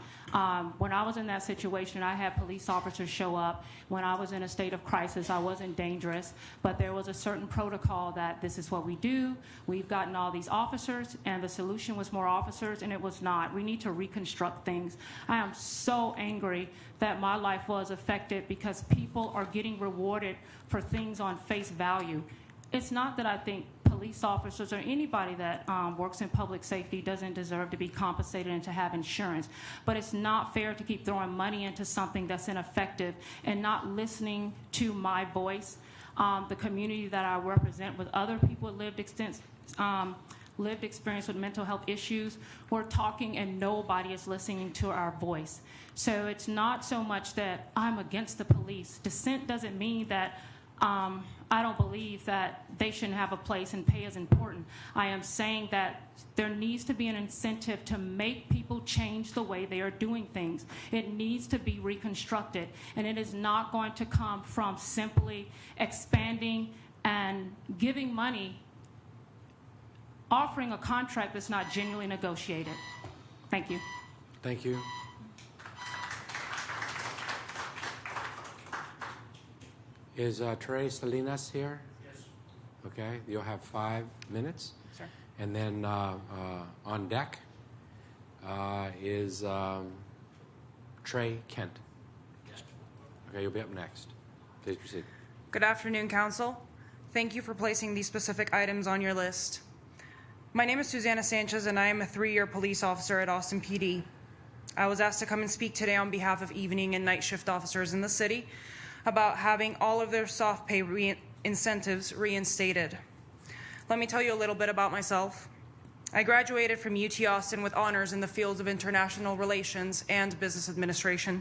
When I was in that situation, I had police officers show up. When I was in a state of crisis, I wasn't dangerous, but there was a certain protocol that this is what we do. We've gotten all these officers, and the solution was more officers, and it was not. We need to reconstruct things. I am so angry that my life was affected because people are getting rewarded for things on face value. It's not that I think police officers or anybody that works in public safety doesn't deserve to be compensated and to have insurance, but it's not fair to keep throwing money into something that's ineffective and not listening to my voice. The community that I represent with other people with lived experience with mental health issues, we're talking and nobody is listening to our voice. So it's not so much that I'm against the police. Dissent doesn't mean that I don't believe that they shouldn't have a place and pay is important. I am saying that there needs to be an incentive to make people change the way they are doing things. It needs to be reconstructed, and it is not going to come from simply expanding and giving money, offering a contract that's not genuinely negotiated. Thank you. Thank you. Is Trey Salinas here? Yes. Okay, you'll have 5 minutes. Sure. And then on deck is Trey Kent. Yes. Okay, you'll be up next. Please proceed. Good afternoon, Council. Thank you for placing these specific items on your list. My name is Susanna Sanchez, and I am a 3-year police officer at Austin PD. I was asked to come and speak today on behalf of evening and night shift officers in the city about having all of their soft pay incentives reinstated. Let me tell you a little bit about myself. I graduated from UT Austin with honors in the fields of international relations and business administration.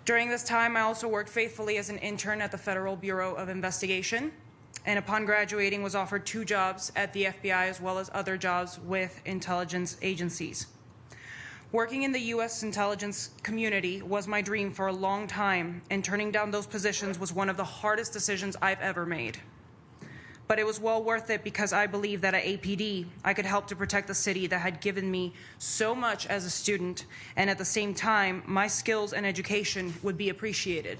During this time, I also worked faithfully as an intern at the Federal Bureau of Investigation, and upon graduating was offered 2 jobs at the FBI as well as other jobs with intelligence agencies. Working in the U.S. intelligence community was my dream for a long time, and turning down those positions was one of the hardest decisions I've ever made. But it was well worth it because I believe that at APD, I could help to protect the city that had given me so much as a student, and at the same time, my skills and education would be appreciated.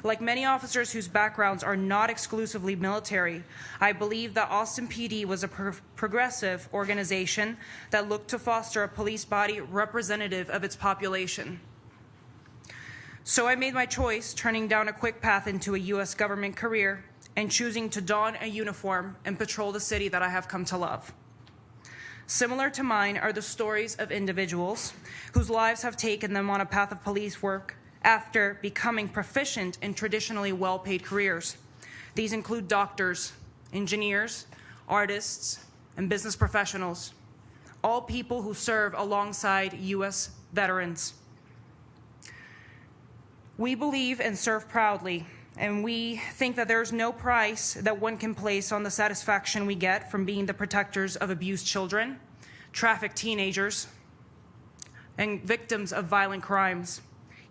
Like many officers whose backgrounds are not exclusively military, I believe that Austin PD was a progressive organization that looked to foster a police body representative of its population. So I made my choice, turning down a quick path into a U.S. government career and choosing to don a uniform and patrol the city that I have come to love. Similar to mine are the stories of individuals whose lives have taken them on a path of police work after becoming proficient in traditionally well-paid careers. These include doctors, engineers, artists, and business professionals, all people who serve alongside U.S. veterans. We believe and serve proudly, and we think that there's no price that one can place on the satisfaction we get from being the protectors of abused children, trafficked teenagers, and victims of violent crimes,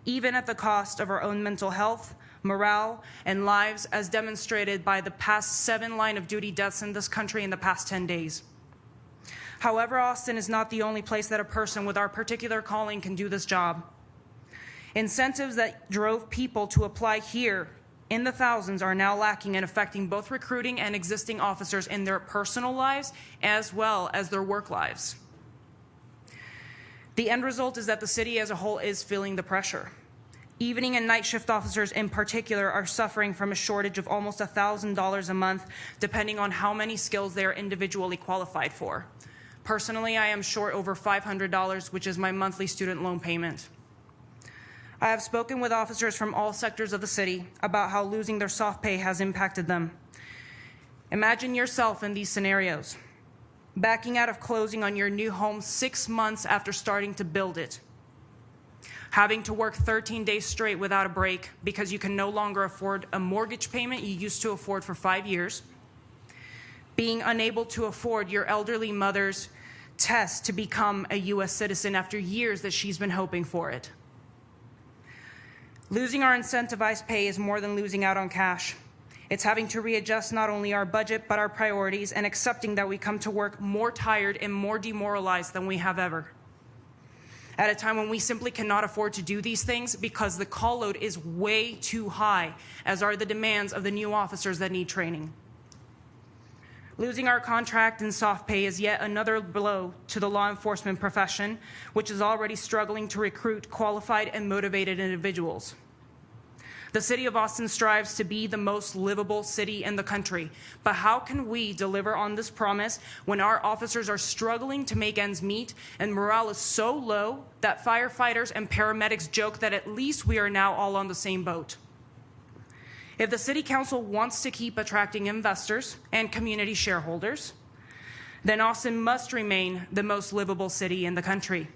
even at the cost of our own mental health, morale, and lives, as demonstrated by the past 7 line-of-duty deaths in this country in the past 10 days. However, Austin is not the only place that a person with our particular calling can do this job. Incentives that drove people to apply here in the thousands are now lacking and affecting both recruiting and existing officers in their personal lives as well as their work lives. The end result is that the city as a whole is feeling the pressure. Evening and night shift officers in particular are suffering from a shortage of almost $1,000 a month, depending on how many skills they are individually qualified for. Personally, I am short over $500, which is my monthly student loan payment. I have spoken with officers from all sectors of the city about how losing their soft pay has impacted them. Imagine yourself in these scenarios. Backing out of closing on your new home 6 months after starting to build it. Having to work 13 days straight without a break because you can no longer afford a mortgage payment you used to afford for 5 years. Being unable to afford your elderly mother's test to become a U.S. citizen after years that she's been hoping for it. Losing our incentivized pay is more than losing out on cash. It's having to readjust not only our budget, but our priorities, and accepting that we come to work more tired and more demoralized than we have ever. At a time when we simply cannot afford to do these things because the call load is way too high, as are the demands of the new officers that need training. Losing our contract and soft pay is yet another blow to the law enforcement profession, which is already struggling to recruit qualified and motivated individuals. The city of Austin strives to be the most livable city in the country, but how can we deliver on this promise when our officers are struggling to make ends meet and morale is so low that firefighters and paramedics joke that at least we are now all on the same boat? If the city council wants to keep attracting investors and community shareholders, then Austin must remain the most livable city in the country.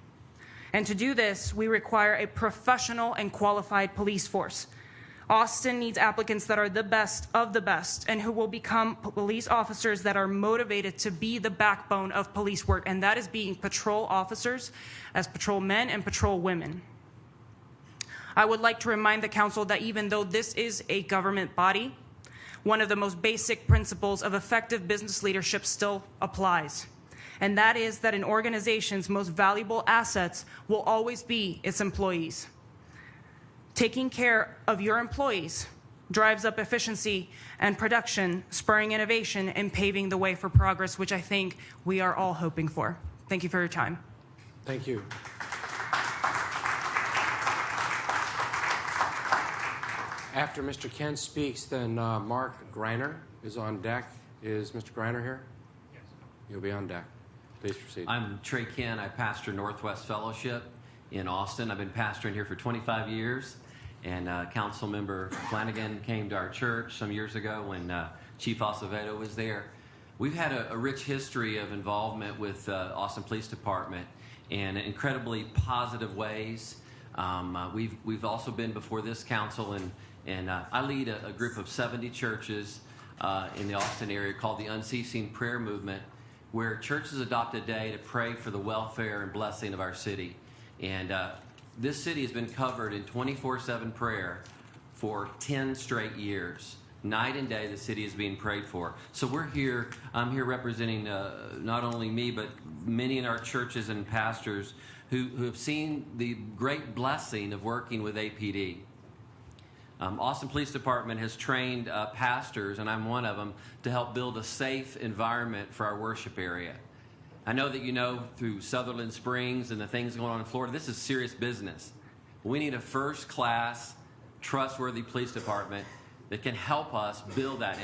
And to do this, we require a professional and qualified police force. Austin needs applicants that are the best of the best and who will become police officers that are motivated to be the backbone of police work, and that is being patrol officers as patrol men and patrol women. I would like to remind the council that even though this is a government body, one of the most basic principles of effective business leadership still applies, and that is that an organization's most valuable assets will always be its employees. Taking care of your employees drives up efficiency and production, spurring innovation and paving the way for progress, which I think we are all hoping for. Thank you for your time. Thank you. After Mr. Kent speaks, then Mark Greiner is on deck. Is Mr. Greiner here? Yes. You'll be on deck. Please proceed. I'm Trey Kent. I pastor Northwest Fellowship in Austin. I've been pastoring here for 25 years. And Council Member Flanagan came to our church some years ago when Chief Acevedo was there. We've had a rich history of involvement with Austin Police Department in incredibly positive ways. We've also been before this council, and I lead a group of 70 churches in the Austin area called the Unceasing Prayer Movement, where churches adopt a day to pray for the welfare and blessing of our city. And this city has been covered in 24/7 prayer for 10 straight years. Night and day, the city is being prayed for. So we're here. I'm here representing not only me, but many in our churches and pastors who have seen the great blessing of working with APD. Austin Police Department has trained pastors, and I'm one of them, to help build a safe environment for our worship area. I know that you know through Sutherland Springs and the things going on in Florida, this is serious business. We need a first-class, trustworthy police department that can help us build that.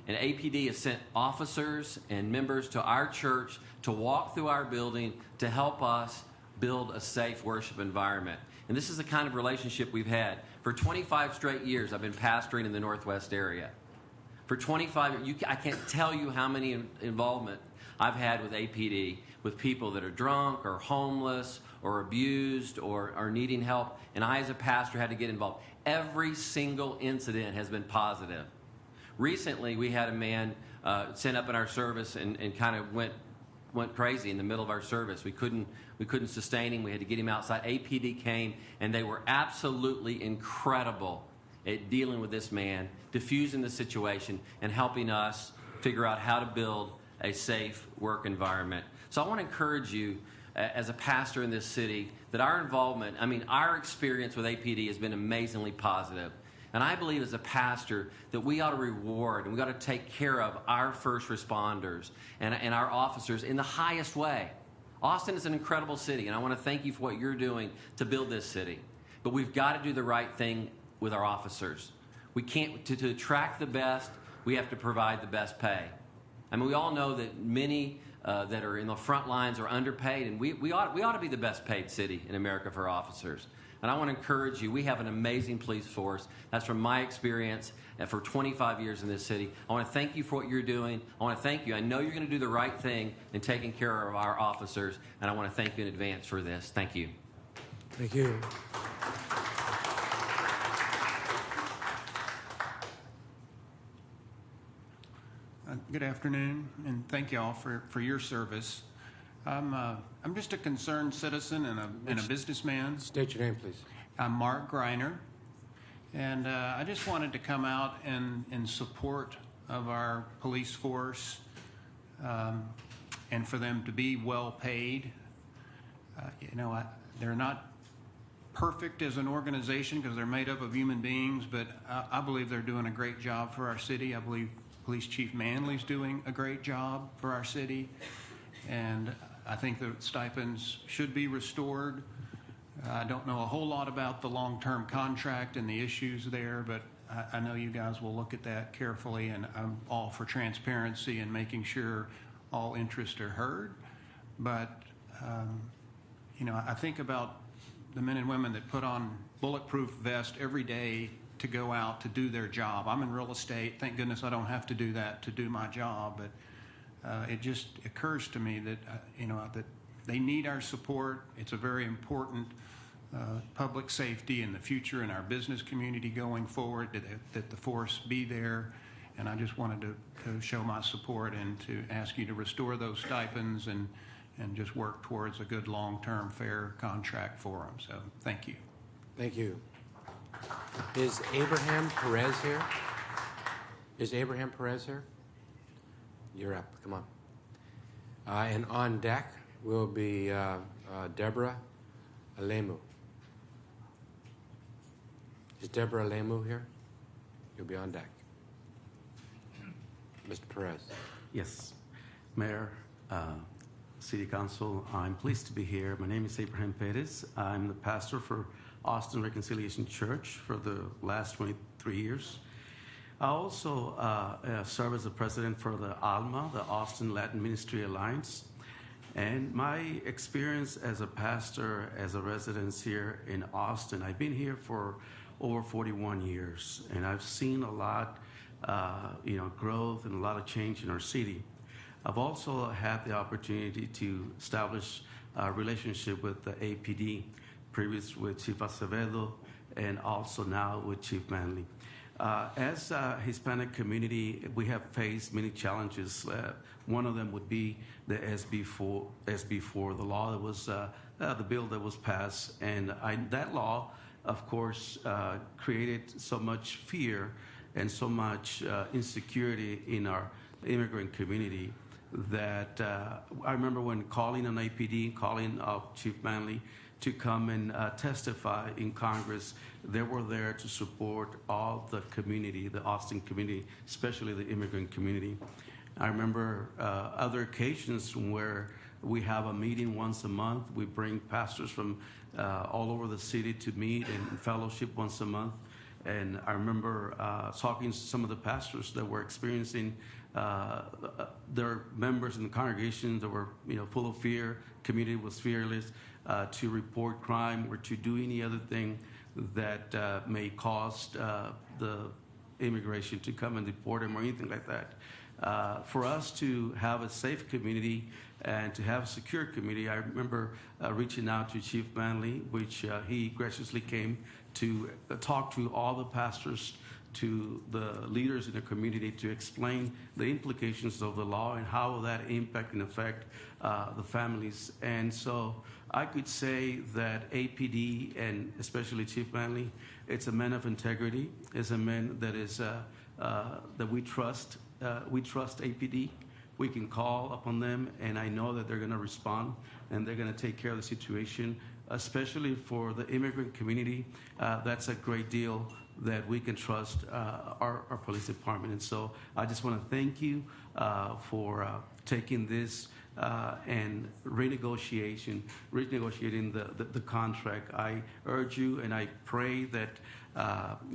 And APD has sent officers and members to our church to walk through our building to help us build a safe worship environment. And this is the kind of relationship we've had. For 25 straight years, I've been pastoring in the Northwest area. For 25 years, I can't tell you how many involvement I've had with APD, with people that are drunk or homeless or abused or are needing help, and I as a pastor had to get involved. Every single incident has been positive. Recently, we had a man sent up in our service and kind of went crazy in the middle of our service. We couldn't sustain him. We had to get him outside. APD came, and they were absolutely incredible at dealing with this man, diffusing the situation, and helping us figure out how to build a safe work environment. So I want to encourage you as a pastor in this city that our involvement, our experience with APD has been amazingly positive. And I believe as a pastor that we ought to reward and we ought to take care of our first responders and our officers in the highest way. Austin is an incredible city, and I want to thank you for what you're doing to build this city. But we've got to do the right thing with our officers. We can't, to attract the best, we have to provide the best pay. We all know that many that are in the front lines are underpaid, and we ought to be the best paid city in America for officers. And I want to encourage you, we have an amazing police force. That's from my experience for 25 years in this city. I want to thank you for what you're doing. I want to thank you. I know you're going to do the right thing in taking care of our officers, and I want to thank you in advance for this. Thank you. Thank you. Good afternoon, and thank you all for your service. I'm just a concerned citizen and a businessman. State your name, please. I'm Mark Greiner, and I just wanted to come out in support of our police force and for them to be well paid. They're not perfect as an organization because they're made up of human beings, but I believe they're doing a great job for our city. I believe Police Chief Manley's doing a great job for our city, and I think the stipends should be restored. I don't know a whole lot about the long-term contract and the issues there, but I know you guys will look at that carefully, and I'm all for transparency and making sure all interests are heard. But, I think about the men and women that put on bulletproof vests every day to go out to do their job. I'm in real estate. Thank goodness I don't have to do that to do my job, but it just occurs to me that, that they need our support. It's a very important public safety in the future in our business community going forward, that the force be there. And I just wanted to show my support and to ask you to restore those stipends and just work towards a good long-term fair contract for them. So thank you. Thank you. Is Abraham Perez here? Is Abraham Perez here? You're up. Come on. And on deck will be Deborah Alemu. Is Deborah Alemu here? You'll be on deck. Mr. Perez. Yes. Mayor, City Council, I'm pleased to be here. My name is Abraham Perez. I'm the pastor for Austin Reconciliation Church for the last 23 years. I also serve as the president for the ALMA, the Austin Latin Ministry Alliance. And my experience as a pastor, as a resident here in Austin, I've been here for over 41 years, and I've seen a lot, growth and a lot of change in our city. I've also had the opportunity to establish a relationship with the APD, previous with Chief Acevedo, and also now with Chief Manley. As a Hispanic community, we have faced many challenges. One of them would be the SB4, the law that was, the bill that was passed. And that law, of course, created so much fear and so much insecurity in our immigrant community that I remember when calling on APD, calling up Chief Manley to come and testify in Congress, they were there to support all the community, the Austin community, especially the immigrant community. I remember other occasions where we have a meeting once a month. We bring pastors from all over the city to meet and fellowship once a month. And I remember talking to some of the pastors that were experiencing their members in the congregation that were, full of fear. Community was fearless to report crime or to do any other thing that may cause the immigration to come and deport them or anything like that. For us to have a safe community and to have a secure community, I remember reaching out to Chief Manley, which he graciously came to talk to all the pastors, to the leaders in the community, to explain the implications of the law and how that impact and affect the families. And so I could say that APD, and especially Chief Manley, it's a man of integrity. It's a man that is that we trust. We trust APD. We can call upon them, and I know that they're going to respond and they're going to take care of the situation, especially for the immigrant community. That's a great deal that we can trust our police department. And so I just want to thank you for taking this and renegotiating the contract. I urge you and I pray that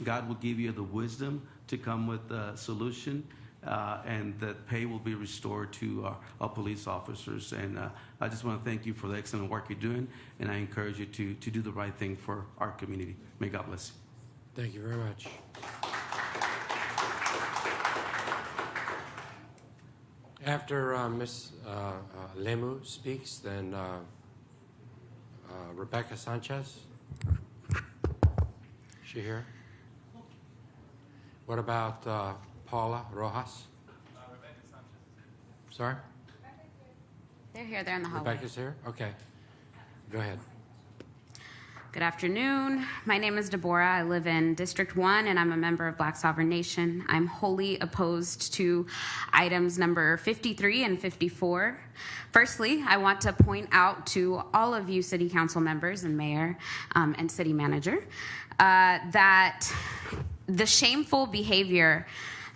God will give you the wisdom to come with a solution and that pay will be restored to our police officers. And I just want to thank you for the excellent work you're doing, and I encourage you to do the right thing for our community. May God bless you. Thank you very much. After Ms. Lemu speaks, then Rebecca Sanchez. Is she here? What about Paula Rojas? Rebecca Sanchez. Sorry? They're here. They're in the hallway. Rebecca's here? Okay. Go ahead. Good afternoon. My name is Deborah. I live in District 1, and I'm a member of Black Sovereign Nation. I'm wholly opposed to items number 53 and 54. Firstly, I want to point out to all of you City Council members and Mayor and City Manager that the shameful behavior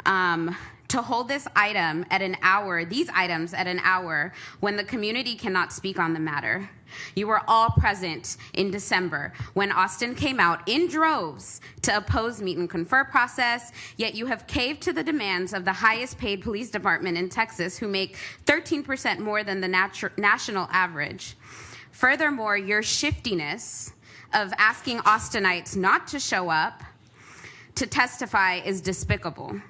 to hold this item at an hour, these items at an hour, when the community cannot speak on the matter. You were all present in December when Austin came out in droves to oppose meet and confer process, yet you have caved to the demands of the highest paid police department in Texas, who make 13% more than the national average. Furthermore, your shiftiness of asking Austinites not to show up to testify is despicable.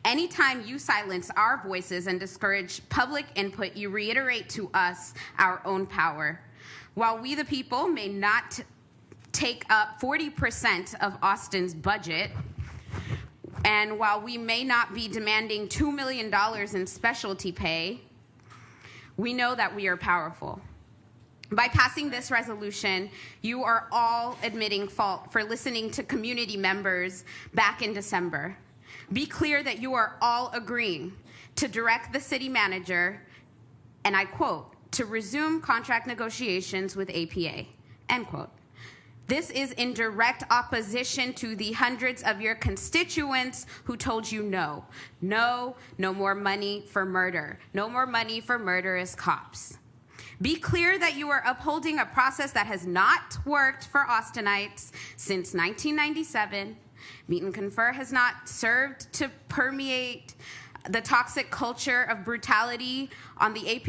Anytime you silence our voices and discourage public input, you reiterate to us our own power. While we the people may not take up 40% of Austin's budget, and while we may not be demanding $2 million in specialty pay, we know that we are powerful. By passing this resolution, you are all admitting fault for listening to community members back in December. Be clear that you are all agreeing to direct the city manager and I quote, to resume contract negotiations with APA, end quote. This is in direct opposition to the hundreds of your constituents who told you no. No, no more money for murder. No more money for murderous cops. Be clear that you are upholding a process that has not worked for Austinites since 1997. Meet and confer has not served to permeate the toxic culture of brutality on the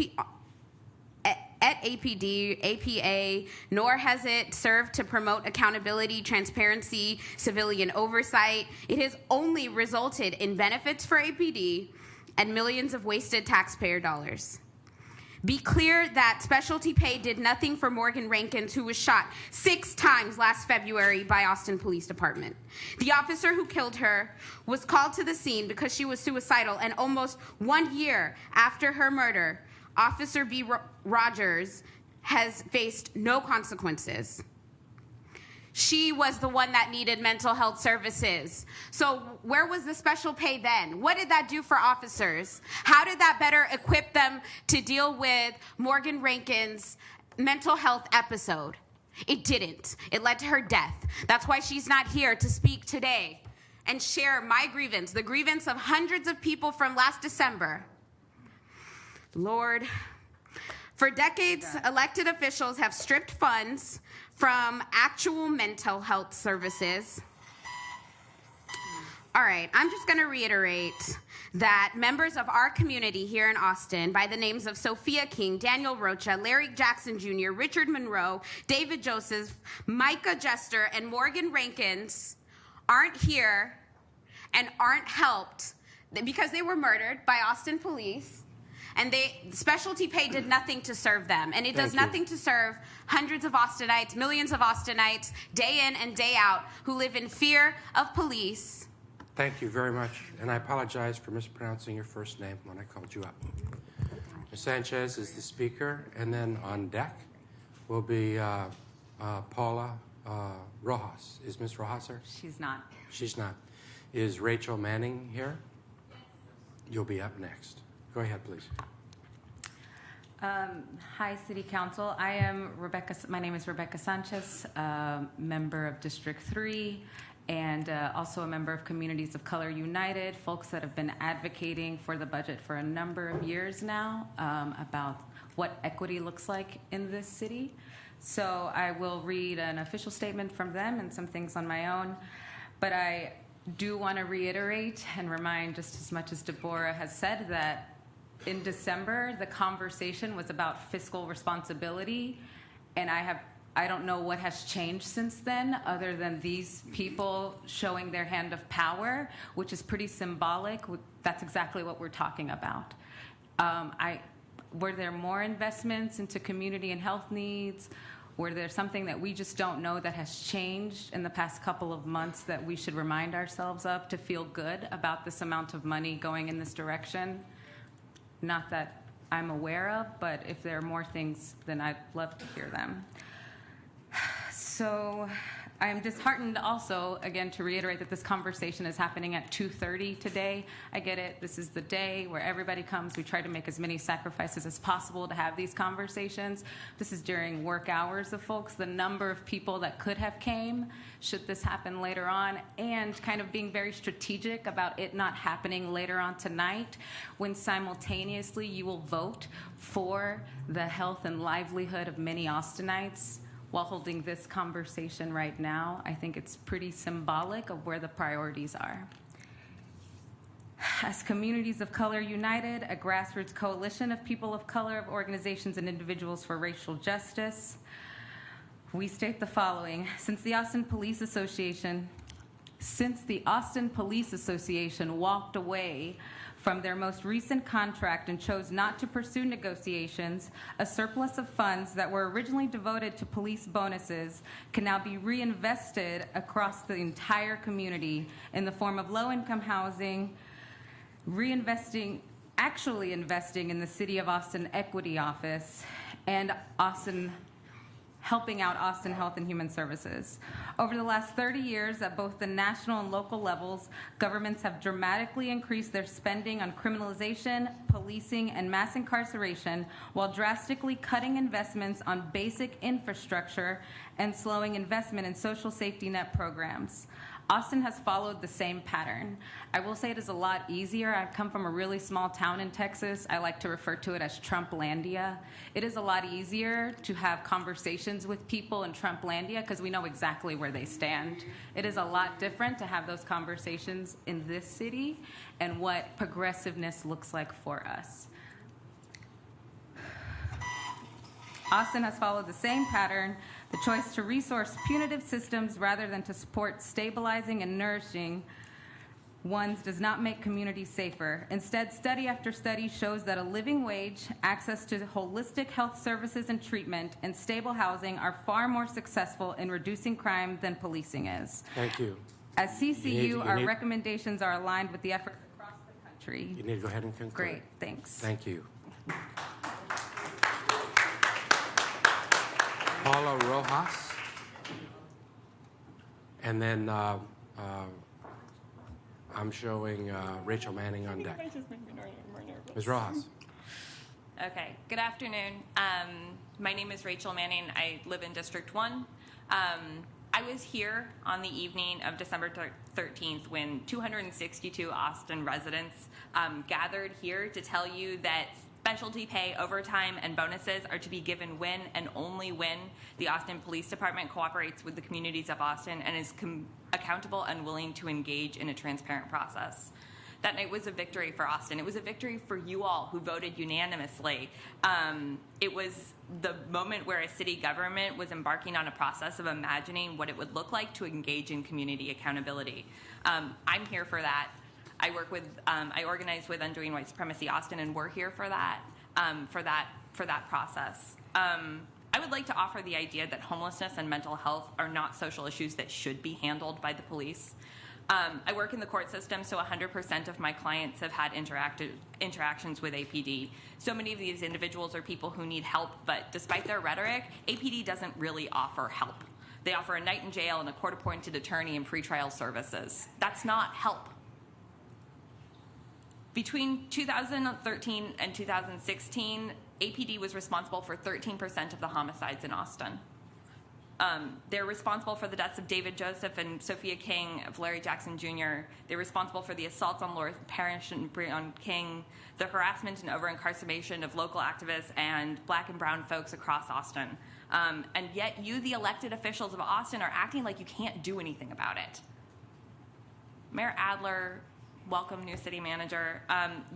at APD, APA, nor has it served to promote accountability, transparency, civilian oversight. It has only resulted in benefits for APD and millions of wasted taxpayer dollars. Be clear that specialty pay did nothing for Morgan Rankins, who was shot 6 times last February by Austin Police Department. The officer who killed her was called to the scene because she was suicidal, and almost 1 year after her murder, Officer B. Rogers has faced no consequences. She was the one that needed mental health services. So where was the special pay then? What did that do for officers? How did that better equip them to deal with Morgan Rankin's mental health episode? It didn't. It led to her death. That's why she's not here to speak today and share my grievance, the grievance of hundreds of people from last December. Lord, for decades, elected officials have stripped funds from actual mental health services. All right, I'm just going to reiterate that members of our community here in Austin, by the names of Sophia King, Daniel Rocha, Larry Jackson Jr., Richard Monroe, David Joseph, Micah Jester, and Morgan Rankins, aren't here and aren't helped because they were murdered by Austin police. And specialty pay did nothing to serve them. And it does nothing to serve hundreds of Austinites, millions of Austinites, day in and day out, who live in fear of police. Thank you very much. And I apologize for mispronouncing your first name when I called you up. Ms. Sanchez is the speaker. And then on deck will be Paula Rojas. Is Ms. Rojas here? She's not. She's not. Is Rachel Manning here? You'll be up next. Go ahead, please. Hi, City Council. My name is Rebecca Sanchez, member of District 3, and also a member of Communities of Color United, folks that have been advocating for the budget for a number of years now about what equity looks like in this city. So I will read an official statement from them and some things on my own, but I do want to reiterate and remind, just as much as Deborah has said, that in December, the conversation was about fiscal responsibility, and I don't know what has changed since then, other than these people showing their hand of power, which is pretty symbolic. That's exactly what we're talking about. Were there more investments into community and health needs? Were there something that we just don't know that has changed in the past couple of months that we should remind ourselves of to feel good about this amount of money going in this direction? Not that I'm aware of, but if there are more things, then I'd love to hear them. So I am disheartened also, again, to reiterate that this conversation is happening at 2:30 today. I get it. This is the day where everybody comes. We try to make as many sacrifices as possible to have these conversations. This is during work hours of folks. The number of people that could have came should this happen later on, and kind of being very strategic about it not happening later on tonight when simultaneously you will vote for the health and livelihood of many Austinites while holding this conversation right now. I think it's pretty symbolic of where the priorities are. As Communities of Color United, a grassroots coalition of people of color, of organizations and individuals for racial justice, we state the following. Since the Austin Police Association walked away from their most recent contract and chose not to pursue negotiations, a surplus of funds that were originally devoted to police bonuses can now be reinvested across the entire community in the form of low-income housing, actually investing in the City of Austin Equity Office and Austin helping out Austin Health and Human Services. Over the last 30 years, at both the national and local levels, governments have dramatically increased their spending on criminalization, policing, and mass incarceration, while drastically cutting investments on basic infrastructure and slowing investment in social safety net programs. Austin has followed the same pattern. I will say it is a lot easier. I come from a really small town in Texas. I like to refer to it as Trumplandia. It is a lot easier to have conversations with people in Trumplandia because we know exactly where they stand. It is a lot different to have those conversations in this city and what progressiveness looks like for us. Austin has followed the same pattern. The choice to resource punitive systems rather than to support stabilizing and nourishing ones does not make communities safer. Instead, study after study shows that a living wage, access to holistic health services and treatment, and stable housing are far more successful in reducing crime than policing is. Thank you. As CCU, our recommendations are aligned with the efforts across the country. You need to go ahead and conclude. Great, thanks. Thank you. Paula Rojas, and then I'm showing Rachel Manning on deck. Ms. Rojas. Okay, good afternoon. My name is Rachel Manning. I live in District 1. I was here on the evening of December 13th when 262 Austin residents gathered here to tell you that specialty pay, overtime, and bonuses are to be given when and only when the Austin Police Department cooperates with the communities of Austin and is accountable and willing to engage in a transparent process. That night was a victory for Austin. It was a victory for you all who voted unanimously. It was the moment where a city government was embarking on a process of imagining what it would look like to engage in community accountability. I'm here for that. I work with, I organize with Undoing White Supremacy Austin, and we're here for that, for that process. I would like to offer the idea that homelessness and mental health are not social issues that should be handled by the police. I work in the court system, so 100% of my clients have had interactions with APD. So many of these individuals are people who need help, but despite their rhetoric, APD doesn't really offer help. They offer a night in jail and a court-appointed attorney and pretrial services. That's not help. Between 2013 and 2016, APD was responsible for 13% of the homicides in Austin. They're responsible for the deaths of David Joseph and Sophia King, of Larry Jackson Jr. They're responsible for the assaults on Laura Parrish and Breon King, the harassment and over-incarceration of local activists and black and brown folks across Austin. And yet you, the elected officials of Austin, are acting like you can't do anything about it. Mayor Adler, welcome, new city manager.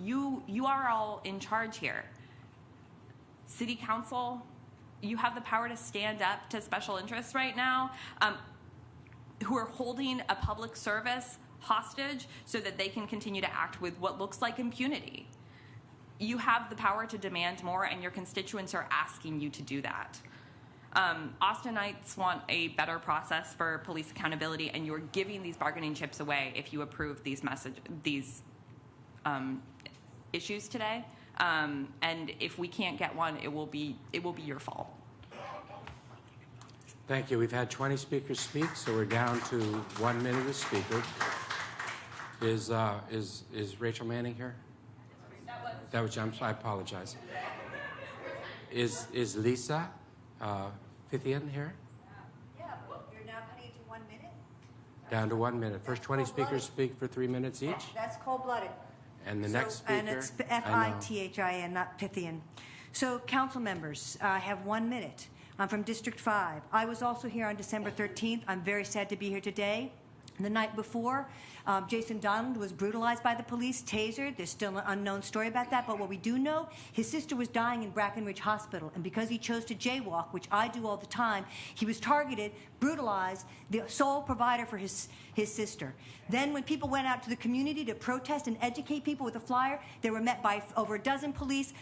You are all in charge here. City council, you have the power to stand up to special interests right now who are holding a public service hostage so that they can continue to act with what looks like impunity. You have the power to demand more, and your constituents are asking you to do that. Austinites want a better process for police accountability, and you're giving these bargaining chips away if you approve these issues today. And if we can't get one, it will be your fault. Thank you. We've had 20 speakers speak, so we're down to 1 minute a speaker. Is Rachel Manning here? That was I apologize. Is Lisa Fithian here? Yeah, you're now cutting it to 1 minute? Down to 1 minute. First 20 speakers speak for 3 minutes each. That's cold-blooded. And the next speaker. And it's F-I-T-H-I-N, not Pythian. So, council members, I have 1 minute. I'm from District 5. I was also here on December 13th. I'm very sad to be here today. The night before, Jason Donald was brutalized by the police, tasered. There's still an unknown story about that, but what we do know, his sister was dying in Brackenridge Hospital, and because he chose to jaywalk, which I do all the time, he was targeted, brutalized, the sole provider for his sister. Then when people went out to the community to protest and educate people with a flyer, they were met by over a dozen police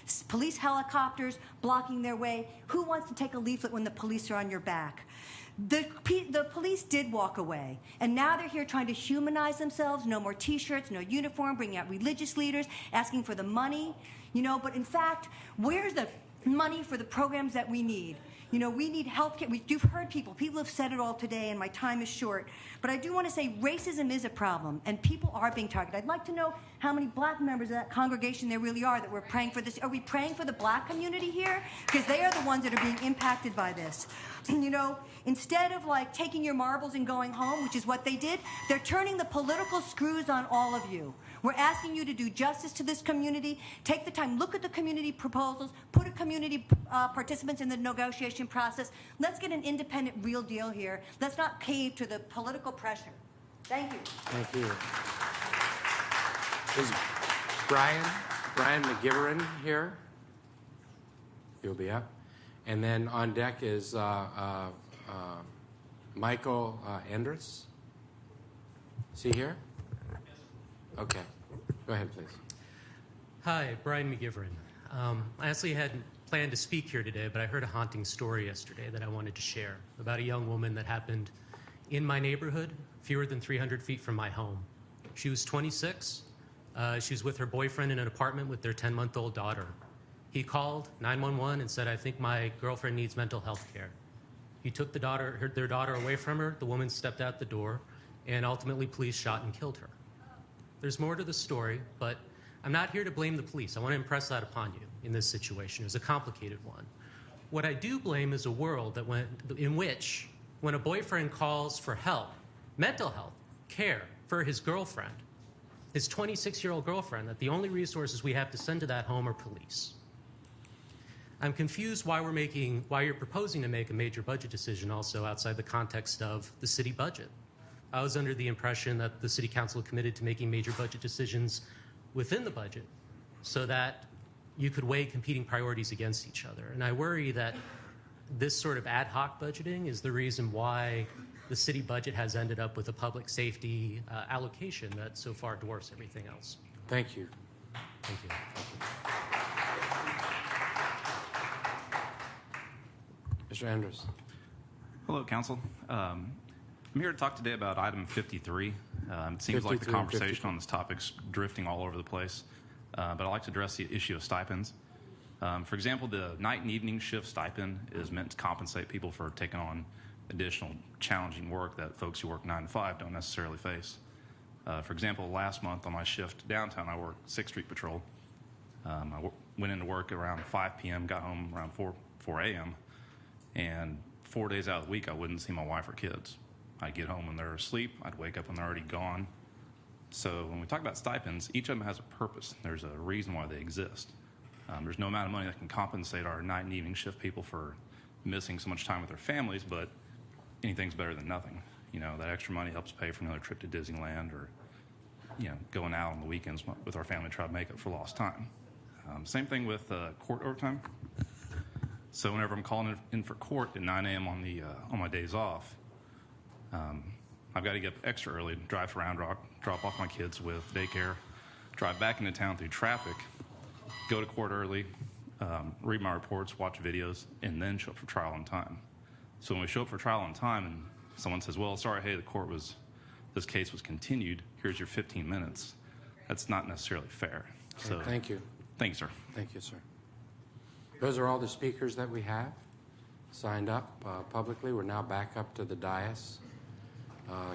helicopters blocking their way. Who wants to take a leaflet when the police are on your back? The police did walk away, and now they're here trying to humanize themselves. No more T-shirts, no uniform, bringing out religious leaders, asking for the money, but in fact, where's the money for the programs that we need? You know, we need health care. You've heard people have said it all today, and my time is short. But I do want to say racism is a problem, and people are being targeted. I'd like to know how many black members of that congregation there really are that we're praying for this. Are we praying for the black community here? Because they are the ones that are being impacted by this. You know, instead of like taking your marbles and going home, which is what they did, they're turning the political screws on all of you. We're asking you to do justice to this community. Take the time, look at the community proposals, put a community participants in the negotiation process. Let's get an independent, real deal here. Let's not cave to the political pressure. Thank you. Thank you. Is Brian McGivern here? He'll be up. And then on deck is Michael Endres. Is he here? Okay. Go ahead, please. Hi, Brian McGivern. I actually hadn't planned to speak here today, but I heard a haunting story yesterday that I wanted to share about a young woman that happened in my neighborhood, fewer than 300 feet from my home. She was 26. She was with her boyfriend in an apartment with their 10-month-old daughter. He called 911 and said, "I think my girlfriend needs mental health care." He took their daughter away from her. The woman stepped out the door, and ultimately police shot and killed her. There's more to the story, but I'm not here to blame the police. I want to impress that upon you in this situation. It's a complicated one. What I do blame is a world in which, when a boyfriend calls for help, mental health, care for his girlfriend, his 26-year-old girlfriend, that the only resources we have to send to that home are police. I'm confused why you're proposing to make a major budget decision also outside the context of the city budget. I was under the impression that the City Council committed to making major budget decisions within the budget so that you could weigh competing priorities against each other. And I worry that this sort of ad hoc budgeting is the reason why the city budget has ended up with a public safety allocation that so far dwarfs everything else. Thank you. Thank you. Mr. Andrews. Hello, Council. I'm here to talk today about item 53. It seems like the 53 and conversation 54. on this topic is drifting all over the place, but I'd like to address the issue of stipends. For example, the night and evening shift stipend is meant to compensate people for taking on additional challenging work that folks who work 9 to 5 don't necessarily face. For example, last month on my shift downtown, I worked 6th Street Patrol. I went into work around 5 p.m., got home around 4 a.m., and 4 days out of the week, I wouldn't see my wife or kids. I'd get home when they're asleep. I'd wake up when they're already gone. So when we talk about stipends, each of them has a purpose. There's a reason why they exist. There's no amount of money that can compensate our night and evening shift people for missing so much time with their families, but anything's better than nothing. You know, that extra money helps pay for another trip to Disneyland or, you know, going out on the weekends with our family to try to make up for lost time. Same thing with court overtime. So whenever I'm calling in for court at 9 a.m. on my days off, I've got to get up extra early, drive to Round Rock, drop off my kids with daycare, drive back into town through traffic, go to court early, read my reports, watch videos, and then show up for trial on time. So when we show up for trial on time and someone says, "Well, sorry, hey, this case was continued, here's your 15 minutes," that's not necessarily fair. Okay, So thank you. Thank you, sir. Thank you, sir. Those are all the speakers that we have signed up publicly. We're now back up to the dais.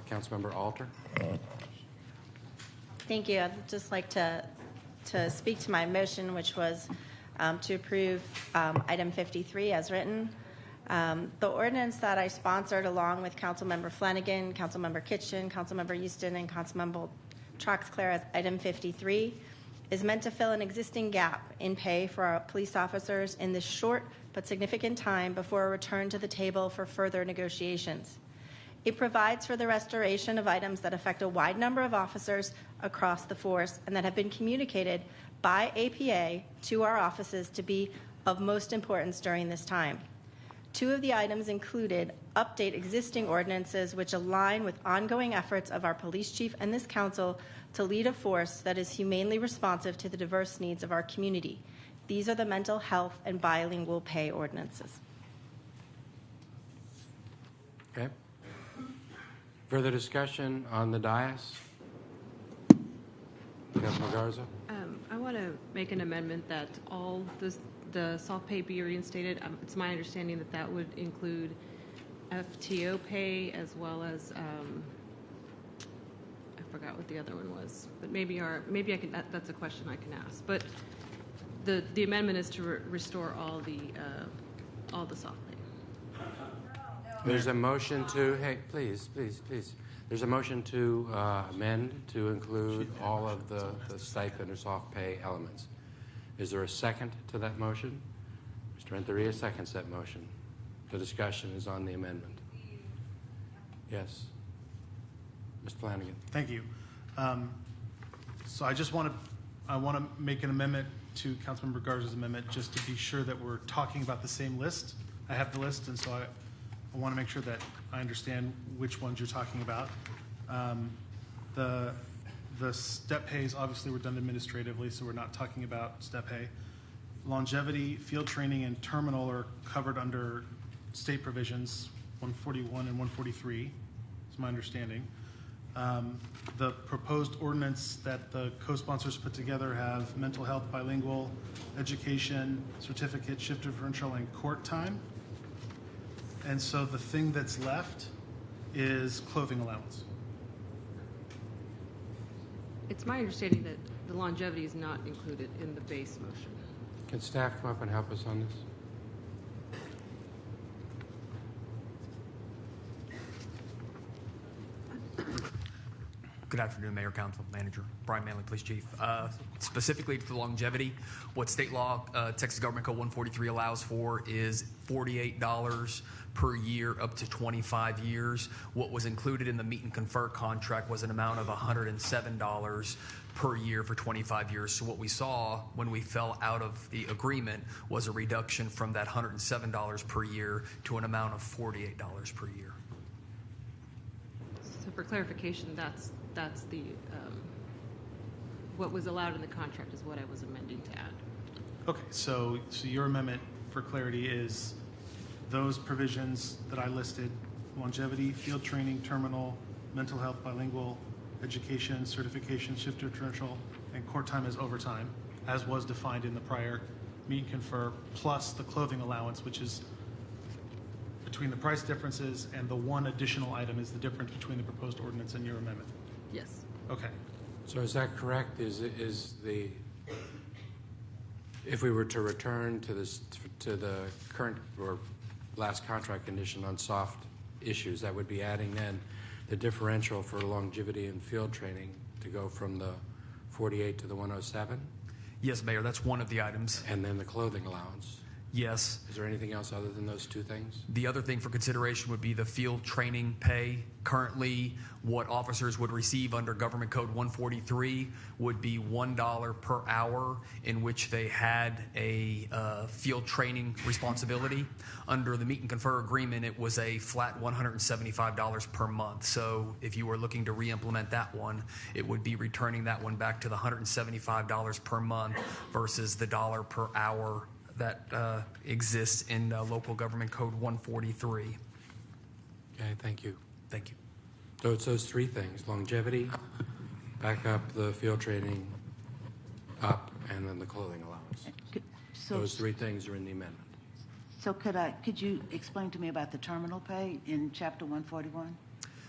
Councilmember Alter. Thank you. I'd just like to speak to my motion, which was to approve item 53 as written. The ordinance that I sponsored along with Councilmember Flanagan, Councilmember Kitchen, Councilmember Houston, and Councilmember Troxclair as item 53 is meant to fill an existing gap in pay for our police officers in this short but significant time before a return to the table for further negotiations. It provides for the restoration of items that affect a wide number of officers across the force and that have been communicated by APA to our offices to be of most importance during this time. Two of the items included update existing ordinances which align with ongoing efforts of our police chief and this council to lead a force that is humanely responsive to the diverse needs of our community. These are the mental health and bilingual pay ordinances. Okay. Further discussion on the dais? Councilman Garza? I want to make an amendment that all the soft pay be reinstated. It's my understanding that that would include FTO pay as well as, I forgot what the other one was, but maybe I can, that's a question I can ask. But the amendment is to restore all the soft pay. There's a motion to, hey, please. There's a motion to amend to include all of the stipend or soft pay elements. Is there a second to that motion? Mr. Renteria seconds that motion. The discussion is on the amendment. Yes. Mr. Flanagan. Thank you. So I just want to make an amendment to Councilmember Garza's amendment just to be sure that we're talking about the same list. I have the list, and so I want to make sure that I understand which ones you're talking about. The step pays obviously were done administratively, so we're not talking about step pay. Longevity, field training, and terminal are covered under state provisions 141 and 143, is my understanding. The proposed ordinance that the co-sponsors put together have mental health, bilingual, education, certificate, shift differential, and court time. And so the thing that's left is clothing allowance. It's my understanding that the longevity is not included in the base motion. Can staff come up and help us on this? Good afternoon, Mayor, Council, Manager, Brian Manley, Police Chief. Specifically for the longevity, what state law, Texas Government Code 143 allows for is $48 per year up to 25 years. What was included in the meet and confer contract was an amount of $107 per year for 25 years. So what we saw when we fell out of the agreement was a reduction from that $107 per year to an amount of $48 per year. So for clarification, that's the what was allowed in the contract is what I was amending to add. Okay, so your amendment for clarity is those provisions that I listed: longevity, field training, terminal, mental health, bilingual, education, certification, shift differential, and court time as overtime, as was defined in the prior meet and confer, plus the clothing allowance, which is between the price differences, and the one additional item is the difference between the proposed ordinance and your amendment. Yes. Okay. So is that correct? Is the if we were to return to the current or last contract condition on soft issues, that would be adding then the differential for longevity and field training to go from the 48 to the 107? Yes, Mayor, that's one of the items. And then the clothing allowance? Yes. Is there anything else other than those two things? The other thing for consideration would be the field training pay. Currently, what officers would receive under Government Code 143 would be $1 per hour in which they had a field training responsibility. Under the meet and confer agreement, it was a flat $175 per month. So if you were looking to re-implement that one, it would be returning that one back to the $175 per month versus the $1 per hour that exists in Local Government Code 143. Okay, thank you. Thank you. So it's those three things: longevity, back up the field training, up, and then the clothing allowance. Those three things are in the amendment. So could you explain to me about the terminal pay in Chapter 141,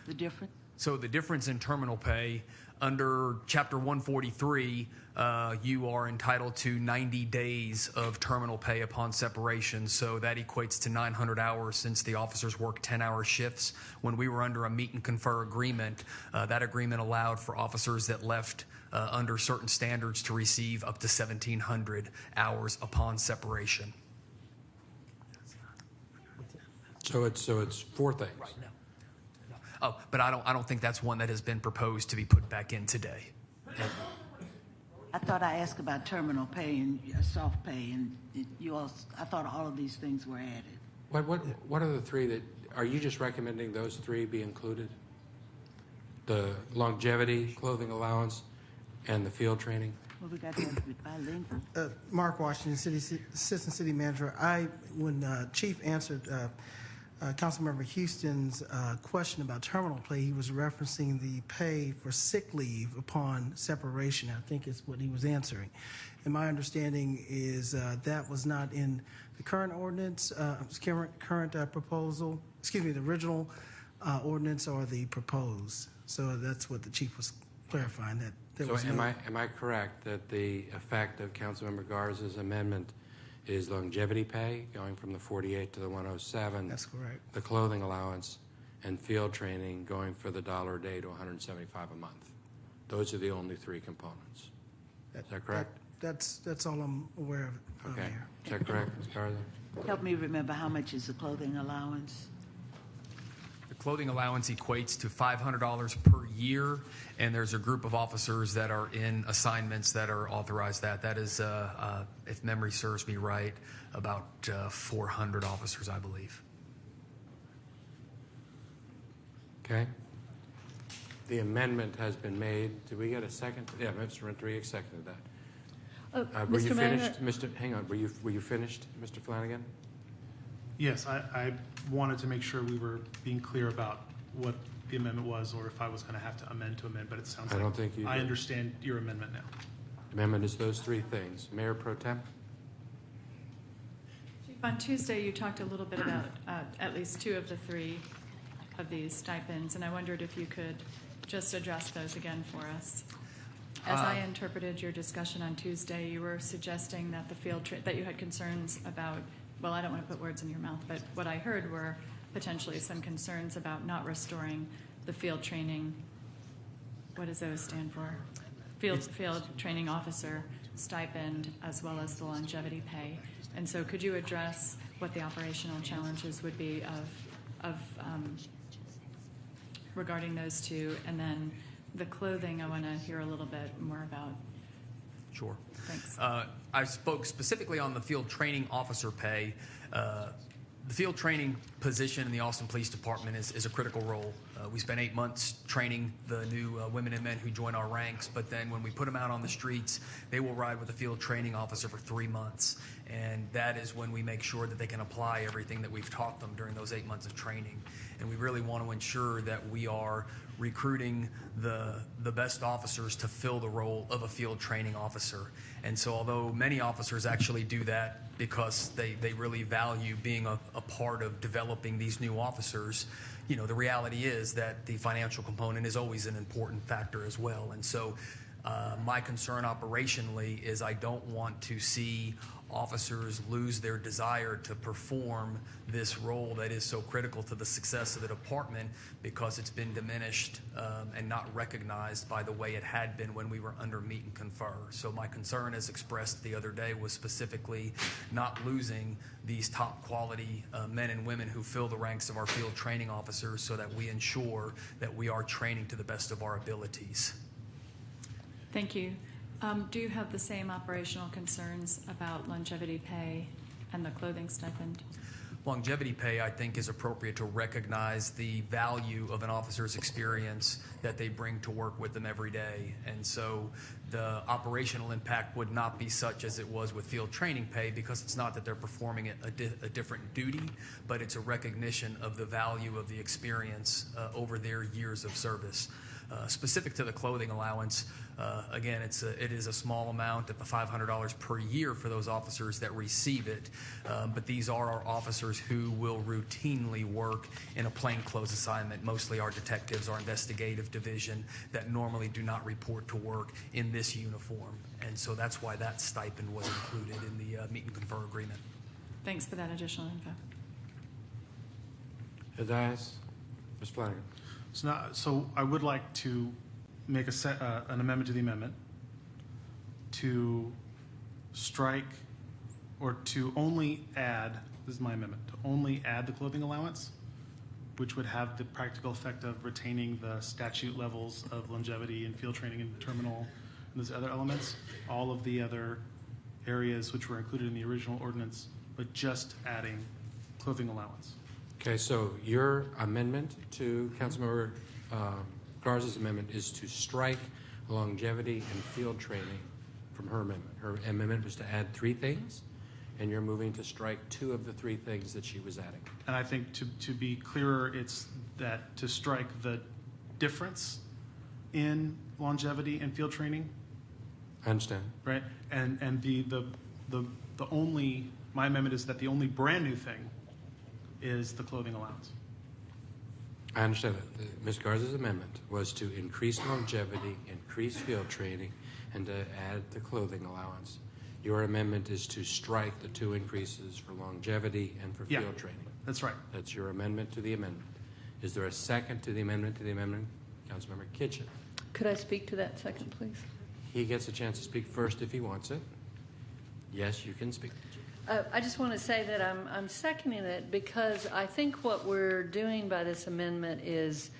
the difference? So the difference in terminal pay, under Chapter 143, you are entitled to 90 days of terminal pay upon separation. So that equates to 900 hours since the officers work 10-hour shifts. When we were under a meet and confer agreement, that agreement allowed for officers that left under certain standards to receive up to 1,700 hours upon separation. So it's four things. Right. Oh, but I don't think that's one that has been proposed to be put back in today. I thought I asked about terminal pay and soft pay, and I thought all of these things were added. What are the three that are you just recommending those three be included? The longevity, clothing allowance, and the field training? Well, we got to have it bilingual. Mark Washington, Assistant City Manager. When Chief answered Councilmember Houston's question about terminal pay, he was referencing the pay for sick leave upon separation. I think is what he was answering. And my understanding is that was not in the current ordinance, current proposal, excuse me, the original ordinance or the proposed. So that's what the chief was clarifying. That there So was am I correct that the effect of Councilmember Garza's amendment is longevity pay going from the 48 to the 107? That's correct. The clothing allowance and field training going for the $1 a day to $175 a month. Those are the only three components. Is that correct? That's all I'm aware of. Okay. Mayor. Is that correct, Ms. Garza? Help me remember, how much is the clothing allowance? The clothing allowance equates to $500 per year, and there's a group of officers that are in assignments that are authorized that. That is, if memory serves me right, about 400 officers, I believe. Okay. The amendment has been made. Did we get a second? Yeah, Mr. Renteria seconded that. Were you Mr. Mayor, finished, hang on, were you finished, Mr. Flanagan? Yes, I wanted to make sure we were being clear about what the amendment was, or if I was going to have to amend, but it sounds I like don't think you I did. understand your amendment now. Amendment is those three things. Mayor Pro Tem? Chief, on Tuesday, you talked a little bit about at least two of the three of these stipends, and I wondered if you could just address those again for us. As I interpreted your discussion on Tuesday, you were suggesting that that you had concerns about, well, I don't want to put words in your mouth, but what I heard were potentially some concerns about not restoring the field training. What does those stand for? Field training officer stipend, as well as the longevity pay. And so could you address what the operational challenges would be of regarding those two? And then the clothing, I want to hear a little bit more about. Sure. Thanks. I spoke specifically on the field training officer pay. The field training position in the Austin Police Department is a critical role. We spent 8 months training the new women and men who join our ranks, but then when we put them out on the streets, they will ride with a field training officer for 3 months. And that is when we make sure that they can apply everything that we've taught them during those 8 months of training. And we really want to ensure that we are recruiting the best officers to fill the role of a field training officer. And so although many officers actually do that because they really value being a part of developing these new officers, you know, the reality is that the financial component is always an important factor as well. And so my concern operationally is I don't want to see officers lose their desire to perform this role that is so critical to the success of the department because it's been diminished and not recognized by the way it had been when we were under meet and confer. So my concern, as expressed the other day, was specifically not losing these top quality men and women who fill the ranks of our field training officers so that we ensure that we are training to the best of our abilities. Thank you. Do you have the same operational concerns about longevity pay and the clothing stipend? Longevity pay, I think, is appropriate to recognize the value of an officer's experience that they bring to work with them every day. And so the operational impact would not be such as it was with field training pay, because it's not that they're performing a different duty, but it's a recognition of the value of the experience over their years of service. Specific to the clothing allowance, again, it is a small amount at the $500 per year for those officers that receive it. But these are our officers who will routinely work in a plainclothes assignment. Mostly our detectives, our investigative division, that normally do not report to work in this uniform. And so that's why that stipend was included in the meet and confer agreement. Thanks for that additional info. Ms. Flanagan. So I would like to make an amendment to the amendment to strike or to only add, this is my amendment, to only add the clothing allowance, which would have the practical effect of retaining the statute levels of longevity and field training and terminal and those other elements, all of the other areas which were included in the original ordinance, but just adding clothing allowance. Okay, so your amendment to Councilmember Garza's amendment is to strike longevity and field training from her amendment. Her amendment was to add three things, and you're moving to strike 2 of the 3 things that she was adding. And I think to be clearer, it's that to strike the difference in longevity and field training, I understand. right? And the only, my amendment is that the only brand new thing is the clothing allowance. I understand that. Ms. Garza's amendment was to increase longevity, increase field training, and to add the clothing allowance. Your amendment is to strike the 2 increases for longevity and for field training. That's right. That's your amendment to the amendment. Is there a second to the amendment to the amendment? Councilmember Kitchen. Could I speak to that second, please? He gets a chance to speak first if he wants it. Yes, you can speak. I just want to say that I'm seconding it because I think what we're doing by this amendment is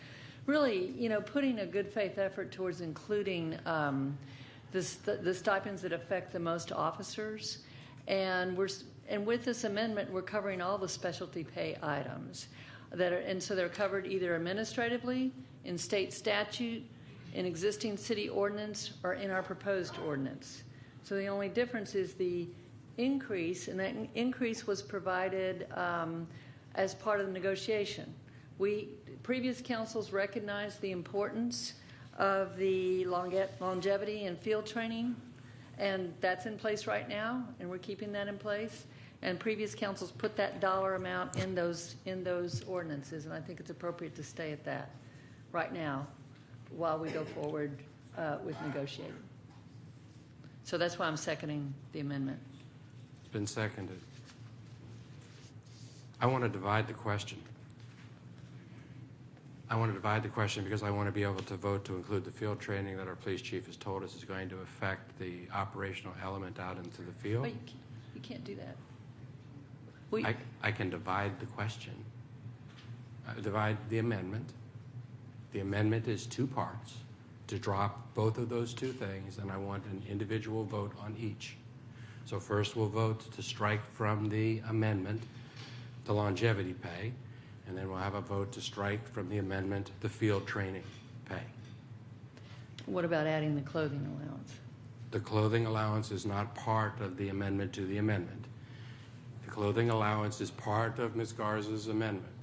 really, putting a good faith effort towards including the stipends that affect the most officers, and with this amendment, we're covering all the specialty pay items so they're covered either administratively, in state statute, in existing city ordinance, or in our proposed ordinance. So the only difference is the increase, and that increase was provided as part of the negotiation. Previous councils recognized the importance of the longevity and field training, and that's in place right now, and we're keeping that in place. And previous councils put that dollar amount in those ordinances, and I think it's appropriate to stay at that right now while we go forward with negotiating. So that's why I'm seconding the amendment. It's been seconded. I want to divide the question. I want to divide the question because I want to be able to vote to include the field training that our police chief has told us is going to affect the operational element out into the field. But you can't do that. I can divide the question. Divide the amendment. The amendment is 2 parts. To drop both of those 2 things, and I want an individual vote on each. So first we'll vote to strike from the amendment the longevity pay, and then we'll have a vote to strike from the amendment the field training pay. What about adding the clothing allowance? The clothing allowance is not part of the amendment to the amendment. The clothing allowance is part of Ms. Garza's amendment.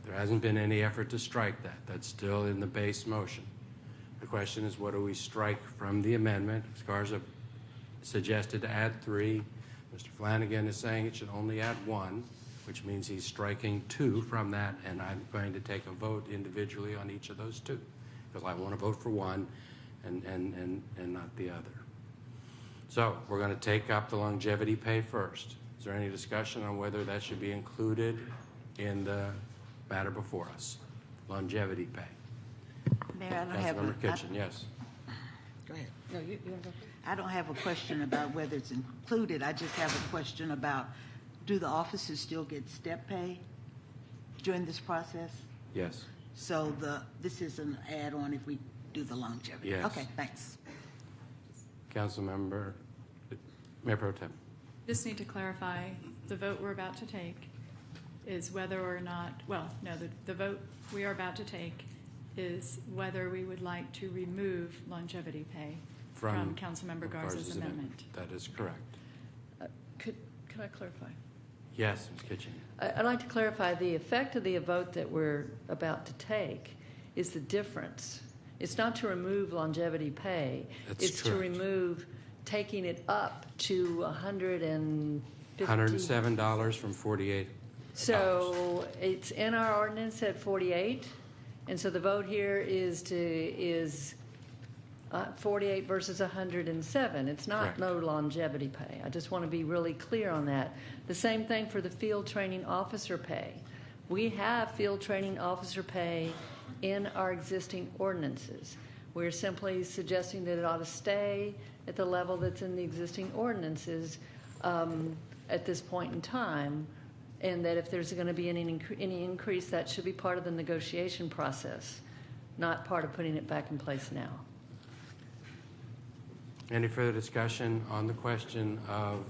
There hasn't been any effort to strike that. That's still in the base motion. The question is, what do we strike from the amendment? Ms. Garza suggested to add 3. Mr. Flanagan is saying it should only add 1, which means he's striking 2 from that, and I'm going to take a vote individually on each of those 2, because I want to vote for one and not the other. So we're going to take up the longevity pay first. Is there any discussion on whether that should be included in the matter before us? Longevity pay. Mayor, I don't have Councilmember Kitchen, yes. Go ahead. No, you go. I don't have a question about whether it's included. I just have a question about, do the officers still get step pay during this process? Yes. So this is an add-on if we do the longevity? Yes. Okay, thanks. Councilmember, Mayor Pro Tem. Just need to clarify, the vote we're about to take is whether or not, the vote we are about to take is whether we would like to remove longevity pay from Councilmember Garza's amendment. That is correct. Could I clarify? Yes, Ms. Kitchen. I'd like to clarify the effect of the vote that we're about to take is the difference. It's not to remove longevity pay. It's correct. to remove taking it up to $107 from $48. So it's in our ordinance at 48, and so the vote here is 48 versus 107. It's not Correct. no longevity pay. I just want to be really clear on that. The same thing for the field training officer pay. We have field training officer pay in our existing ordinances. We're simply suggesting that it ought to stay at the level that's in the existing ordinances at this point in time, and that if there's going to be any increase, that should be part of the negotiation process, not part of putting it back in place now. Any further discussion on the question of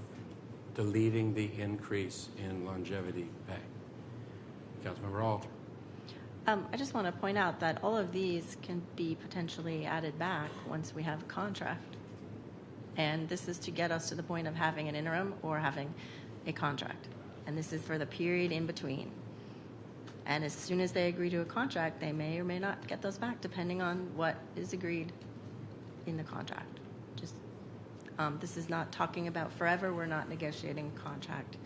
deleting the increase in longevity pay? Councilmember Alter. I just want to point out that all of these can be potentially added back once we have a contract. And this is to get us to the point of having an interim or having a contract. And this is for the period in between. And as soon as they agree to a contract, they may or may not get those back, depending on what is agreed in the contract. Just this is not talking about forever. We're not negotiating a contract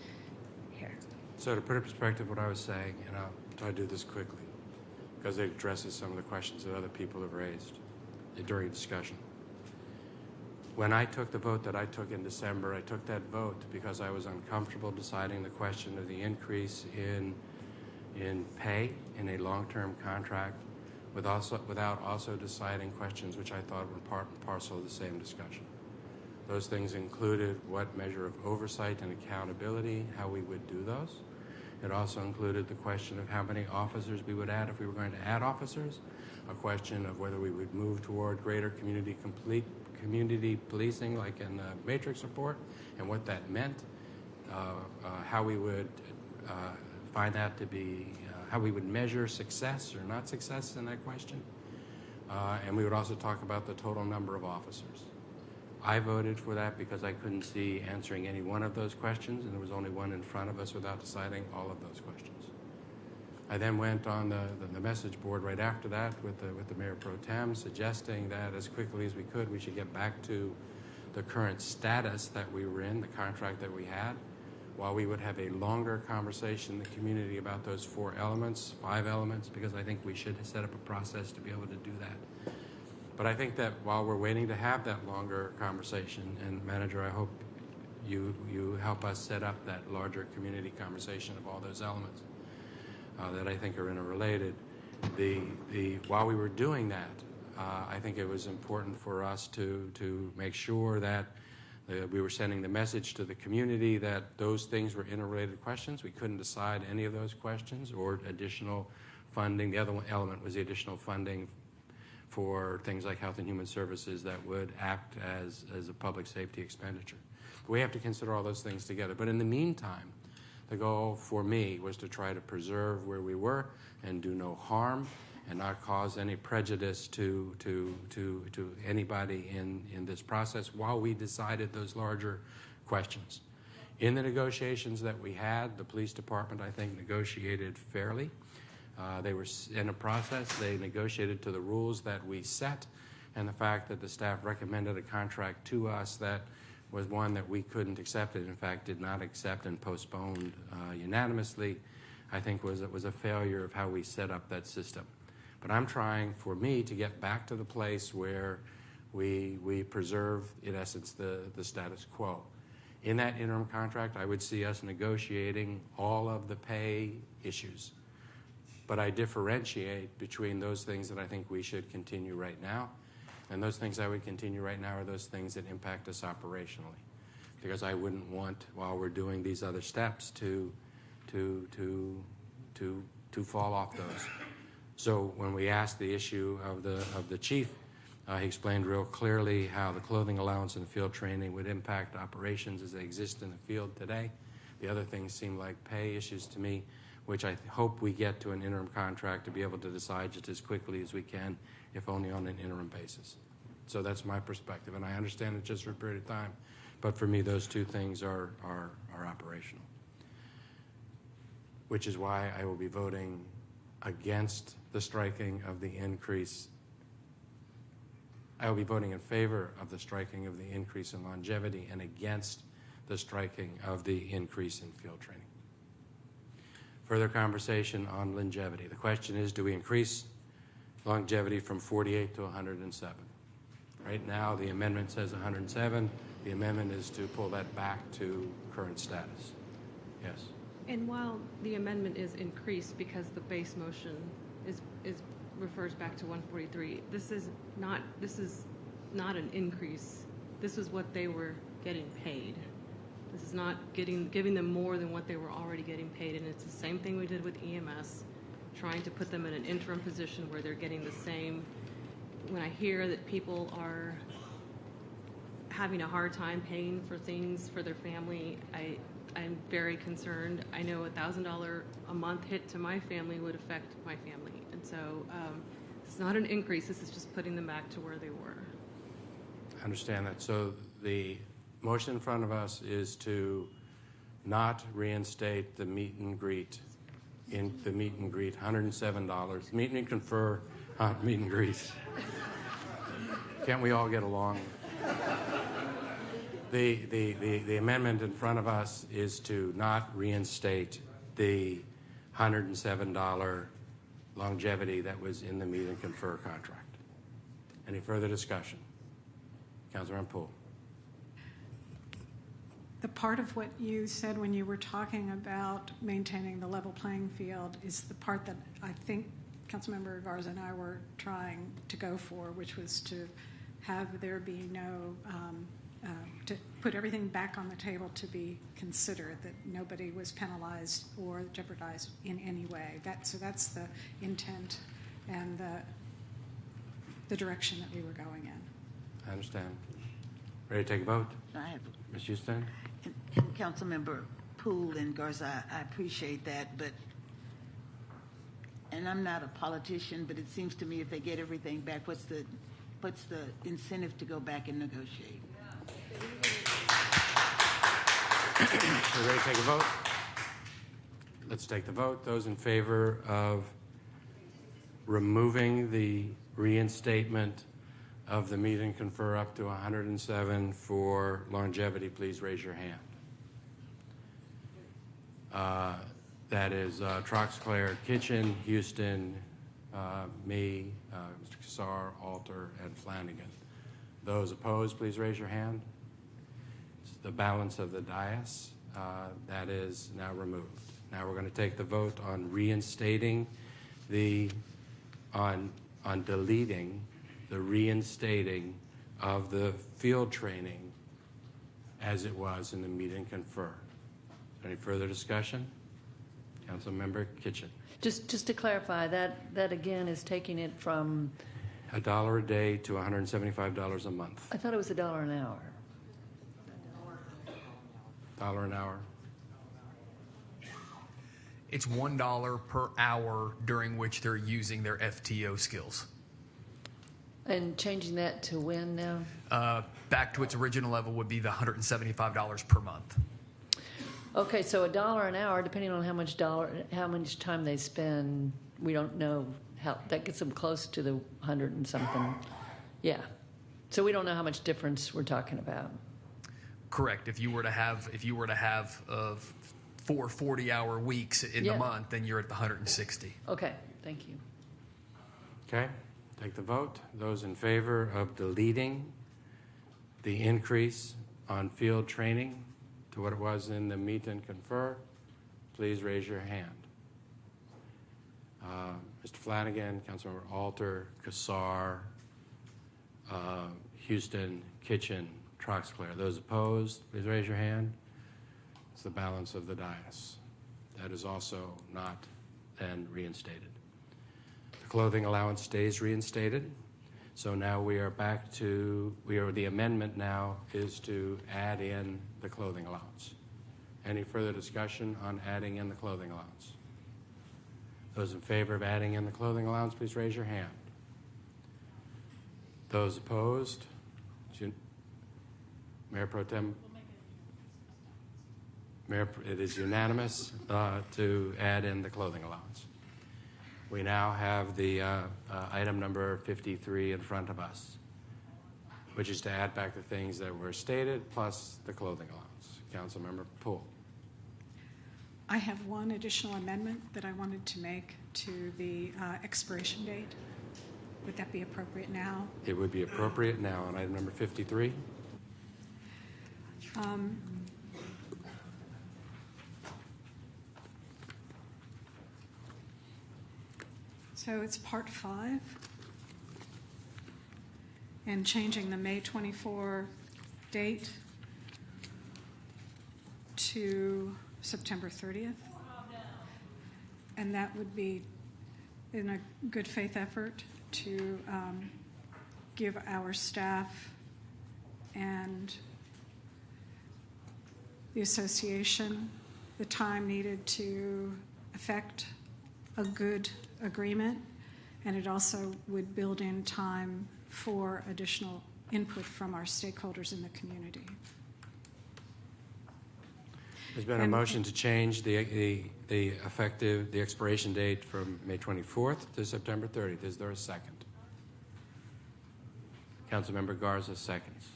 here. So to put in perspective what I was saying, and I'll try to do this quickly, because it addresses some of the questions that other people have raised during discussion. When I took the vote that I took in December, I took that vote because I was uncomfortable deciding the question of the increase in pay in a long-term contract without also deciding questions which I thought were part and parcel of the same discussion. Those things included what measure of oversight and accountability, how we would do those. It also included the question of how many officers we would add if we were going to add officers, a question of whether we would move toward greater community policing like in the Matrix report, and what that meant, how we would find that to be, how we would measure success or not success in that question. And we would also talk about the total number of officers. I voted for that because I couldn't see answering any one of those questions, and there was only one in front of us without deciding all of those questions. I then went on the message board right after that with the Mayor Pro Tem, suggesting that as quickly as we could, we should get back to the current status that we were in, the contract that we had, while we would have a longer conversation in the community about those 4 elements, 5 elements, because I think we should set up a process to be able to do that. But I think that while we're waiting to have that longer conversation, and Manager, I hope you help us set up that larger community conversation of all those elements that I think are interrelated. While we were doing that, I think it was important for us to make sure that we were sending the message to the community that those things were interrelated questions. We couldn't decide any of those questions or additional funding. The other element was the additional funding for things like Health and Human Services that would act as a public safety expenditure. We have to consider all those things together. But in the meantime, the goal for me was to try to preserve where we were and do no harm and not cause any prejudice to anybody in this process while we decided those larger questions. In the negotiations that we had, the police department, I think, negotiated fairly. They were in a process. They negotiated to the rules that we set, and the fact that the staff recommended a contract to us that was one that we couldn't accept, and in fact did not accept and postponed unanimously, I think was a failure of how we set up that system. But I'm trying, for me, to get back to the place where we preserve, in essence, the status quo. In that interim contract, I would see us negotiating all of the pay issues. But I differentiate between those things that I think we should continue right now, and those things I would continue right now are those things that impact us operationally. Because I wouldn't want, while we're doing these other steps, to fall off those. So when we asked the issue of the chief, he explained real clearly how the clothing allowance and field training would impact operations as they exist in the field today. The other things seem like pay issues to me, which I hope we get to an interim contract to be able to decide just as quickly as we can, if only on an interim basis. So that's my perspective, and I understand it's just for a period of time, but for me those two things are operational. Which is why I will be voting against the striking of the increase. I will be voting in favor of the striking of the increase in longevity and against the striking of the increase in field training. Further conversation on longevity. The question is, do we increase longevity from 48 to 107? Right now, the amendment says 107. The amendment is to pull that back to current status. Yes. And while the amendment is increased because the base motion refers back to 143, this is not an increase. This is what they were getting paid. This is not giving them more than what they were already getting paid, and it's the same thing we did with EMS, trying to put them in an interim position where they're getting the same. When I hear that people are having a hard time paying for things for their family, I'm very concerned. I know $1,000 a month hit to my family would affect my family, and so it's not an increase. This is just putting them back to where they were. understand that. So the motion in front of us is to not reinstate the meet and greet, $107. Meet and confer, meet and greet. Can't we all get along? The amendment in front of us is to not reinstate the $107 longevity that was in the meet and confer contract. Any further discussion? Councilman Poole. The part of what you said when you were talking about maintaining the level playing field is the part that I think Councilmember Garza and I were trying to go for, which was to have there be no, to put everything back on the table to be considered, that nobody was penalized or jeopardized in any way. So that's the intent and the direction that we were going in. I understand. Ready to take a vote? I have. Ms. Houston? And Councilmember Poole and Garza, I appreciate that, and I'm not a politician, but it seems to me if they get everything back, what's the incentive to go back and negotiate? We're ready to take a vote? Let's take the vote. Those in favor of removing the reinstatement of the meet and confer up to 107 for longevity, please raise your hand. That is Troxclair, Kitchen, Houston, me, Mr. Kassar, Alter, and Flanagan. Those opposed, please raise your hand. It's the balance of the dais. That is now removed. Now we're going to take the vote on reinstating on deleting the reinstating of the field training as it was in the meet and confer. Any further discussion? Councilmember Kitchen. Just to clarify, that again is taking it from $1 a day to $175 a month. I thought it was $1 an hour. $1 an hour. It's $1 per hour during which they're using their FTO skills. And changing that to when now? Back to its original level would be the $175 per month. Okay, so $1 an hour, depending on how much time they spend, we don't know how that gets them close to the 100 and something. Yeah. So we don't know how much difference we're talking about. Correct. If you were to have 4 40-hour weeks in the month, then you're at the 160. Okay, thank you. Okay, take the vote. Those in favor of deleting the increase on field training to what it was in the meet and confer, please raise your hand. Mr. Flanagan, Councilmember Alter, Kassar, Houston, Kitchen, Troxclair. Those opposed, please raise your hand. It's the balance of the dais. That is also not then reinstated. The clothing allowance stays reinstated. So now we are back to, the amendment now is to add in the clothing allowance. Any further discussion on adding in the clothing allowance? Those in favor of adding in the clothing allowance, please raise your hand. Those opposed? Mayor Pro Tem? Mayor, it is unanimous to add in the clothing allowance. We now have the item number 53 in front of us, which is to add back the things that were stated plus the clothing allowance. Councilmember Poole. I have one additional amendment that I wanted to make to the expiration date. Would that be appropriate now? It would be appropriate now on item number 53. So it's part 5, and changing the May 24 date to September 30th. And that would be in a good faith effort to give our staff and the association the time needed to effect a good agreement, and it also would build in time for additional input from our stakeholders in the community. There's been a motion to change the expiration date from May 24th to September 30th. Is there a second? Councilmember Garza seconds.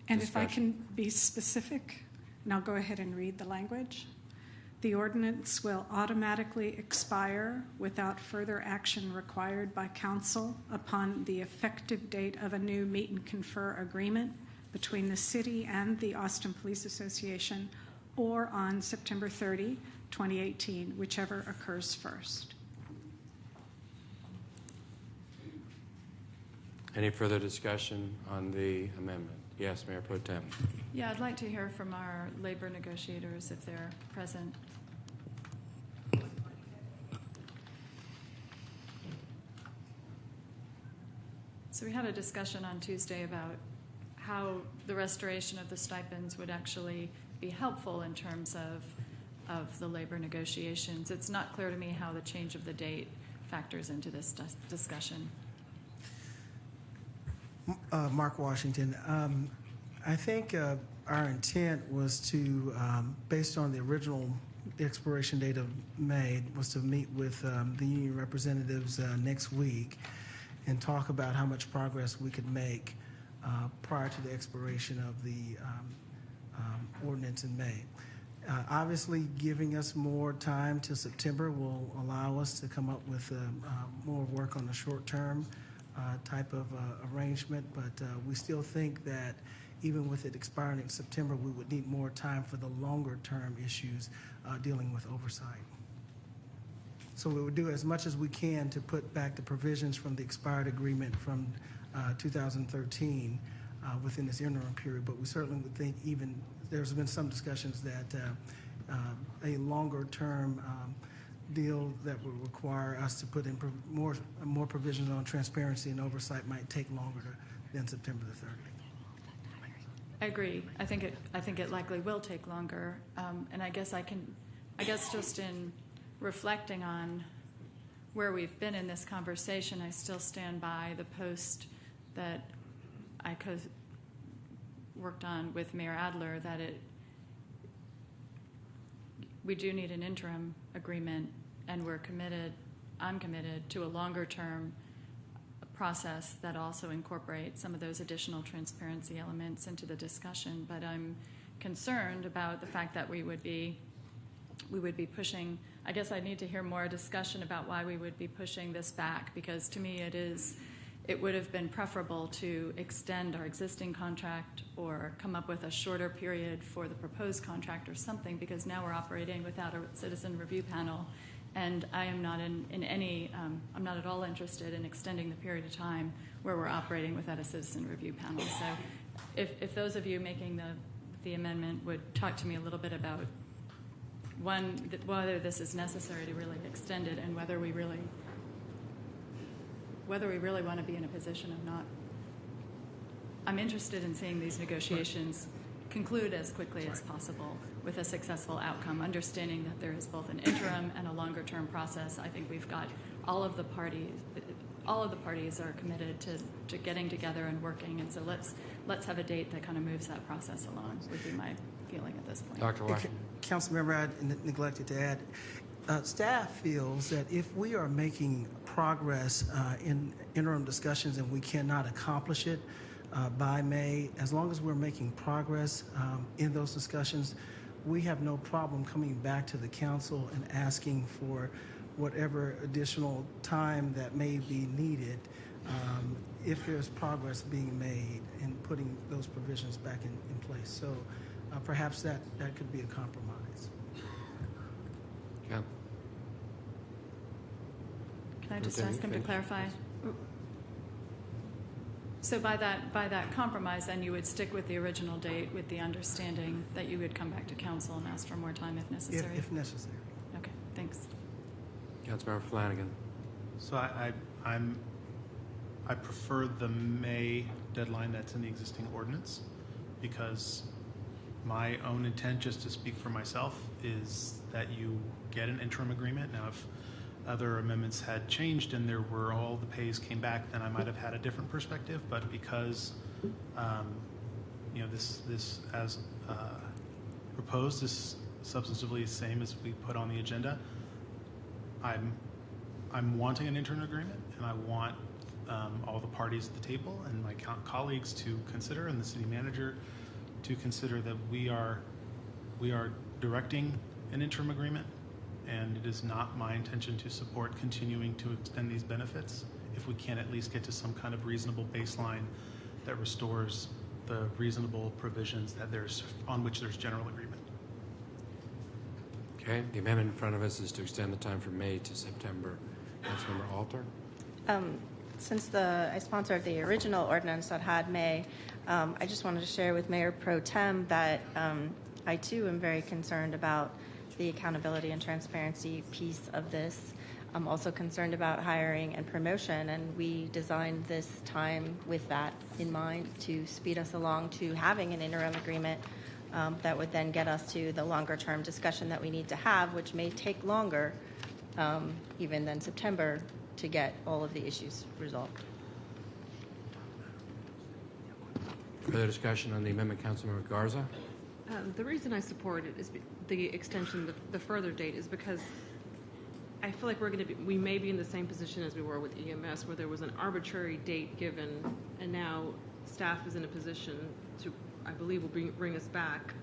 And if I can be specific, and I'll go ahead and read the language. The ordinance will automatically expire without further action required by council upon the effective date of a new meet and confer agreement between the city and the Austin Police Association, or on September 30, 2018, whichever occurs first. Any further discussion on the amendment? Yes, Mayor Pro Tem. Yeah, I'd like to hear from our labor negotiators if they're present. So we had a discussion on Tuesday about how the restoration of the stipends would actually be helpful in terms of the labor negotiations. It's not clear to me how the change of the date factors into this discussion. Mark Washington. I think our intent was to, based on the original expiration date of May, was to meet with the union representatives next week and talk about how much progress we could make prior to the expiration of the ordinance in May. Obviously, giving us more time till September will allow us to come up with more work on the short-term type of arrangement, but we still think that even with it expiring in September, we would need more time for the longer-term issues dealing with oversight. So we would do as much as we can to put back the provisions from the expired agreement from 2013 within this interim period, but we certainly would think even there's been some discussions that a longer-term deal that would require us to put in more provisions on transparency and oversight might take longer than September the 30th. I agree. I think it likely will take longer, and I guess just in reflecting on where we've been in this conversation, I still stand by the post that I worked on with Mayor Adler that we do need an interim agreement, and I'm committed to a longer term process that also incorporates some of those additional transparency elements into the discussion. But I'm concerned about the fact that we would be pushing. I guess I need to hear more discussion about why we would be pushing this back, because to me it would have been preferable to extend our existing contract or come up with a shorter period for the proposed contract or something, because now we're operating without a citizen review panel, and I am not I'm not at all interested in extending the period of time where we're operating without a citizen review panel. So if those of you making the amendment would talk to me a little bit about whether this is necessary to really extend it, and whether we really want to be in a position of not. I'm interested in seeing these negotiations conclude as quickly as possible with a successful outcome, understanding that there is both an interim and a longer-term process. I think we've got all of the parties are committed to getting together and working, and so let's have a date that kind of moves that process along, would be my feeling at this point. Dr. Washington. Councilmember, I neglected to add, staff feels that if we are making progress in interim discussions and we cannot accomplish it by May, as long as we're making progress in those discussions, we have no problem coming back to the council and asking for whatever additional time that may be needed if there's progress being made in putting those provisions back in place. So perhaps that could be a compromise. Yeah. Can I just ask him to clarify? So by that compromise, then you would stick with the original date with the understanding that you would come back to council and ask for more time if necessary? If necessary. Okay, thanks. Councilmember Flanagan. So I prefer the May deadline that's in the existing ordinance, because my own intent, just to speak for myself, is that you get an interim agreement. Now, if other amendments had changed and there were all the pays came back, then I might have had a different perspective. But because this as proposed is substantively the same as we put on the agenda, I'm wanting an interim agreement, and I want all the parties at the table and my colleagues to consider, and the city manager to consider, that we are directing an interim agreement, and it is not my intention to support continuing to extend these benefits if we can't at least get to some kind of reasonable baseline that restores the reasonable provisions on which there's general agreement. Okay, the amendment in front of us is to extend the time from May to September. Councilmember Alter? Since I sponsored the original ordinance that had May, I just wanted to share with Mayor Pro Tem that I too am very concerned about the accountability and transparency piece of this. I'm also concerned about hiring and promotion, and we designed this time with that in mind to speed us along to having an interim agreement that would then get us to the longer term discussion that we need to have, which may take longer even than September to get all of the issues resolved. Further discussion on the amendment, Councilmember Garza? The reason I support it is the extension, the further date, is because I feel like we may be in the same position as we were with EMS, where there was an arbitrary date given, and now staff is in a position to, I believe, will bring us back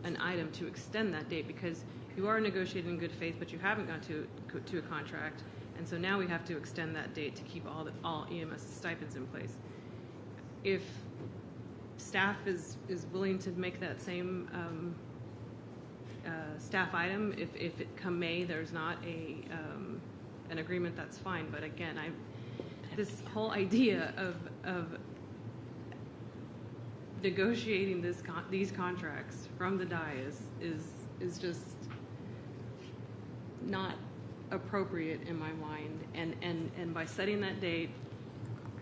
an item to extend that date, because you are negotiating in good faith, but you haven't got to a contract, and so now we have to extend that date to keep all EMS stipends in place. If staff is willing to make that same staff item, if it come May there's not an agreement, that's fine. But again, this whole idea of negotiating these contracts from the dais is just not appropriate in my mind. And by setting that date,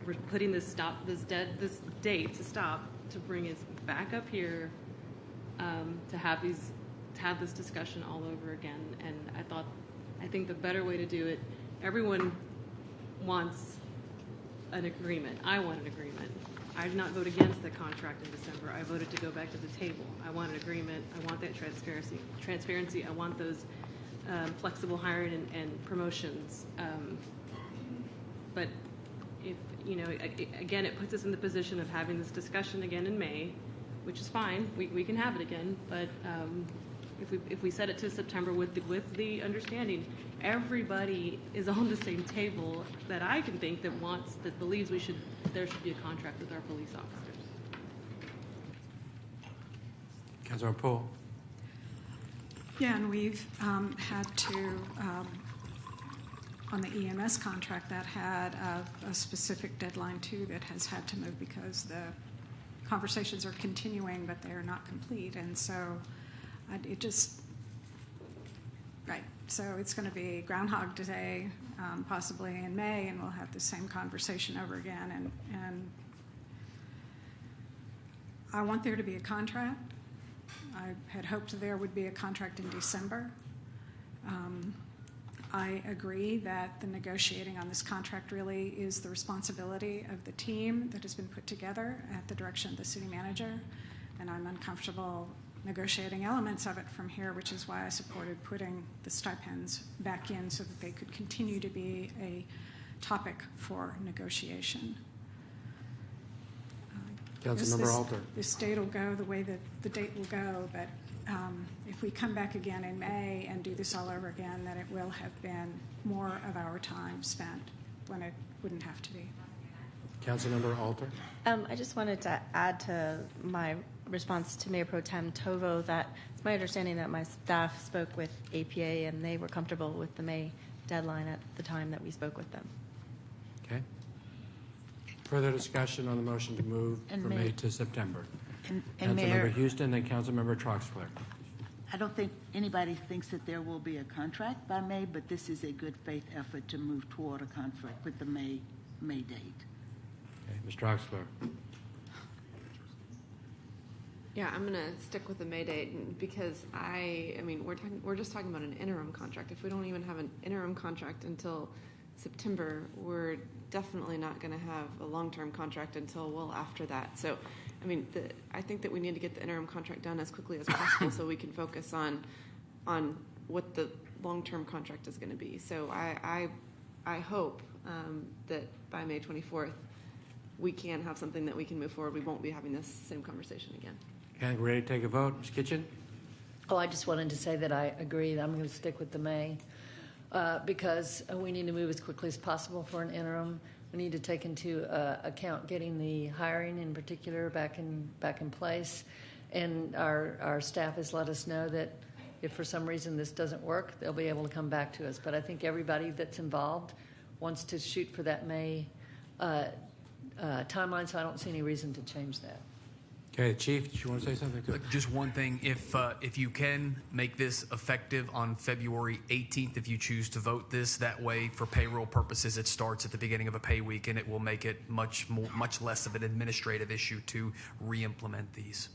we're putting this date to stop, to bring us back up here to have this discussion all over again. And I think the better way to do it, everyone wants an agreement. I want an agreement. I did not vote against the contract in December. I voted to go back to the table. I want an agreement. I want that transparency. I want those flexible hiring and promotions. But if, again, it puts us in the position of having this discussion again in May, which is fine. We can have it again. But if we set it to September with the understanding, everybody is on the same table that I can think that believes there should be a contract with our police officers. Councilmember Poole? Yeah, and we've had to, on the EMS contract, that had a specific deadline too that has had to move because the conversations are continuing, but they are not complete. And so right. So it's going to be Groundhog Day, possibly in May, and we'll have the same conversation over again. And I want there to be a contract. I had hoped there would be a contract in December. I agree that the negotiating on this contract really is the responsibility of the team that has been put together at the direction of the city manager, and I'm uncomfortable negotiating elements of it from here, which is why I supported putting the stipends back in so that they could continue to be a topic for negotiation. Councilmember Alter. This date will go the way that the date will go, but if we come back again in May and do this all over again, then it will have been more of our time spent when it wouldn't have to be. Councilmember Alter. I just wanted to add to my response to Mayor Pro Tem Tovo that it's my understanding that my staff spoke with APA and they were comfortable with the May deadline at the time that we spoke with them. Okay. Further discussion on the motion to move from May to September. And Mayor, Councilmember Houston, then Councilmember Troxler. I don't think anybody thinks that there will be a contract by May, but this is a good faith effort to move toward a contract with the May date. Okay, Ms. Troxler. Yeah, I'm gonna stick with the May date because I mean, we're just talking about an interim contract. If we don't even have an interim contract until September, we're definitely not going to have a long-term contract until well after that. So, I mean, I think that we need to get the interim contract done as quickly as possible so we can focus on what the long-term contract is going to be. So I hope that by May 24th we can have something that we can move forward. We won't be having this same conversation again. Okay, ready to take a vote? Ms. Kitchen? Oh, I just wanted to say that I agree that I'm going to stick with the May because we need to move as quickly as possible for an interim. We need to take into account getting the hiring in particular back in place. And our staff has let us know that if for some reason this doesn't work, they'll be able to come back to us. But I think everybody that's involved wants to shoot for that May timeline, so I don't see any reason to change that. Okay, Chief, did you want to say something? Just one thing. If you can make this effective on February 18th, if you choose to vote this, that way for payroll purposes, it starts at the beginning of a pay week, and it will make it much less of an administrative issue to re-implement these.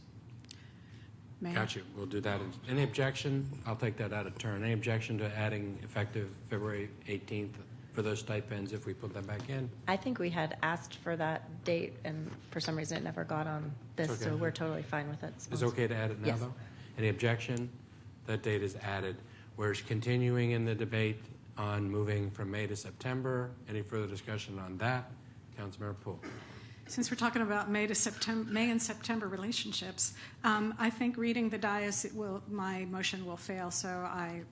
Gotcha. We'll do that. Any objection? I'll take that out of turn. Any objection to adding effective February 18th for those stipends if we put them back in? I think we had asked for that date, and for some reason it never got on this, Okay. so we're totally fine with it. Is it okay to add it now, Yes. though? Any objection? That date is added. We're continuing in the debate on moving from May to September. Any further discussion on that? Councilmember Poole. Since we're talking about May and September relationships, I think reading the dais, my motion will fail, so I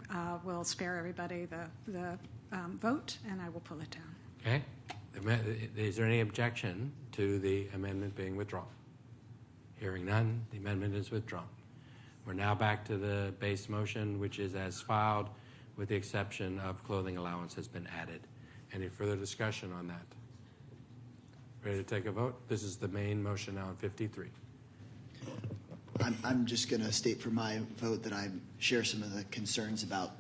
will spare everybody the vote, and I will pull it down. Okay. Is there any objection to the amendment being withdrawn? Hearing none, the amendment is withdrawn. We're now back to the base motion, which is as filed, with the exception of clothing allowance has been added. Any further discussion on that? Ready to take a vote? This is the main motion now in 53. I'm just going to state for my vote that I share some of the concerns about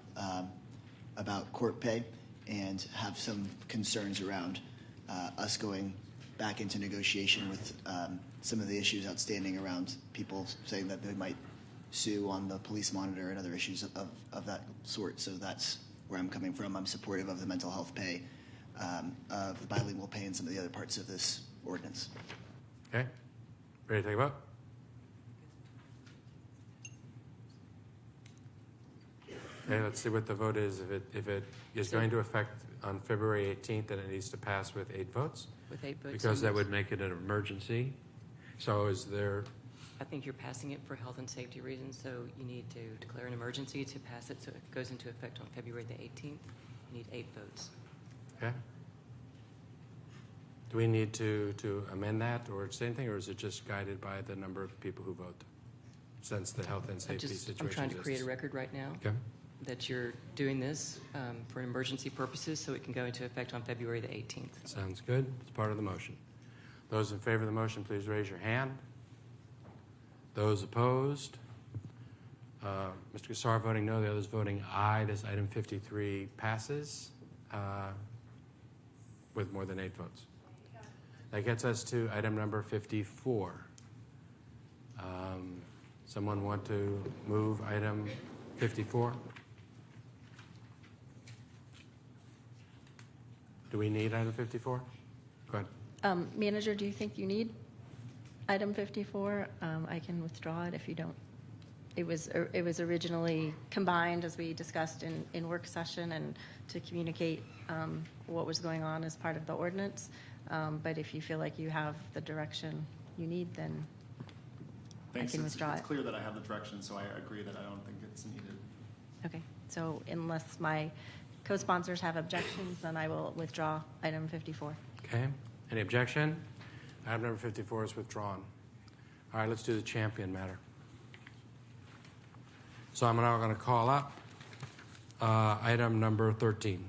court pay and have some concerns around us going back into negotiation with some of the issues outstanding around people saying that they might sue on the police monitor and other issues of that sort. So that's where I'm coming from. I'm supportive of the mental health pay, of the bilingual pay, and some of the other parts of this ordinance. Okay. Ready to take a vote? Okay, let's see what the vote is. If it is going to affect on February 18th, then it needs to pass with 8 votes. With 8 votes. Because that would make it an emergency. So is there... I think you're passing it for health and safety reasons, so you need to declare an emergency to pass it so it goes into effect on February the 18th. You need 8 votes. Okay. Do we need to amend that or say anything, or is it just guided by the number of people who vote, since the health and safety situation I'm trying to exists? create a record right now. Okay. That you're doing this for emergency purposes so it can go into effect on February the 18th. Sounds good. It's part of the motion. Those in favor of the motion, please raise your hand. Those opposed? Mr. Gassar voting no, the others voting aye. This item 53 passes with more than 8 votes. That gets us to item number 54. Someone want to move item 54? Do we need item 54? Go ahead. Manager, do you think you need item 54? I can withdraw it if you don't. It was originally combined, as we discussed in work session, and to communicate what was going on as part of the ordinance. But if you feel like you have the direction you need, then I can withdraw It's it. clear that I have the direction, so I agree that I don't think it's needed. Okay. So unless my co-sponsors have objections, then I will withdraw item 54. Okay. Any objection? Item number 54 is withdrawn. All right, let's do the champion matter. So I'm now going to call up item number 13.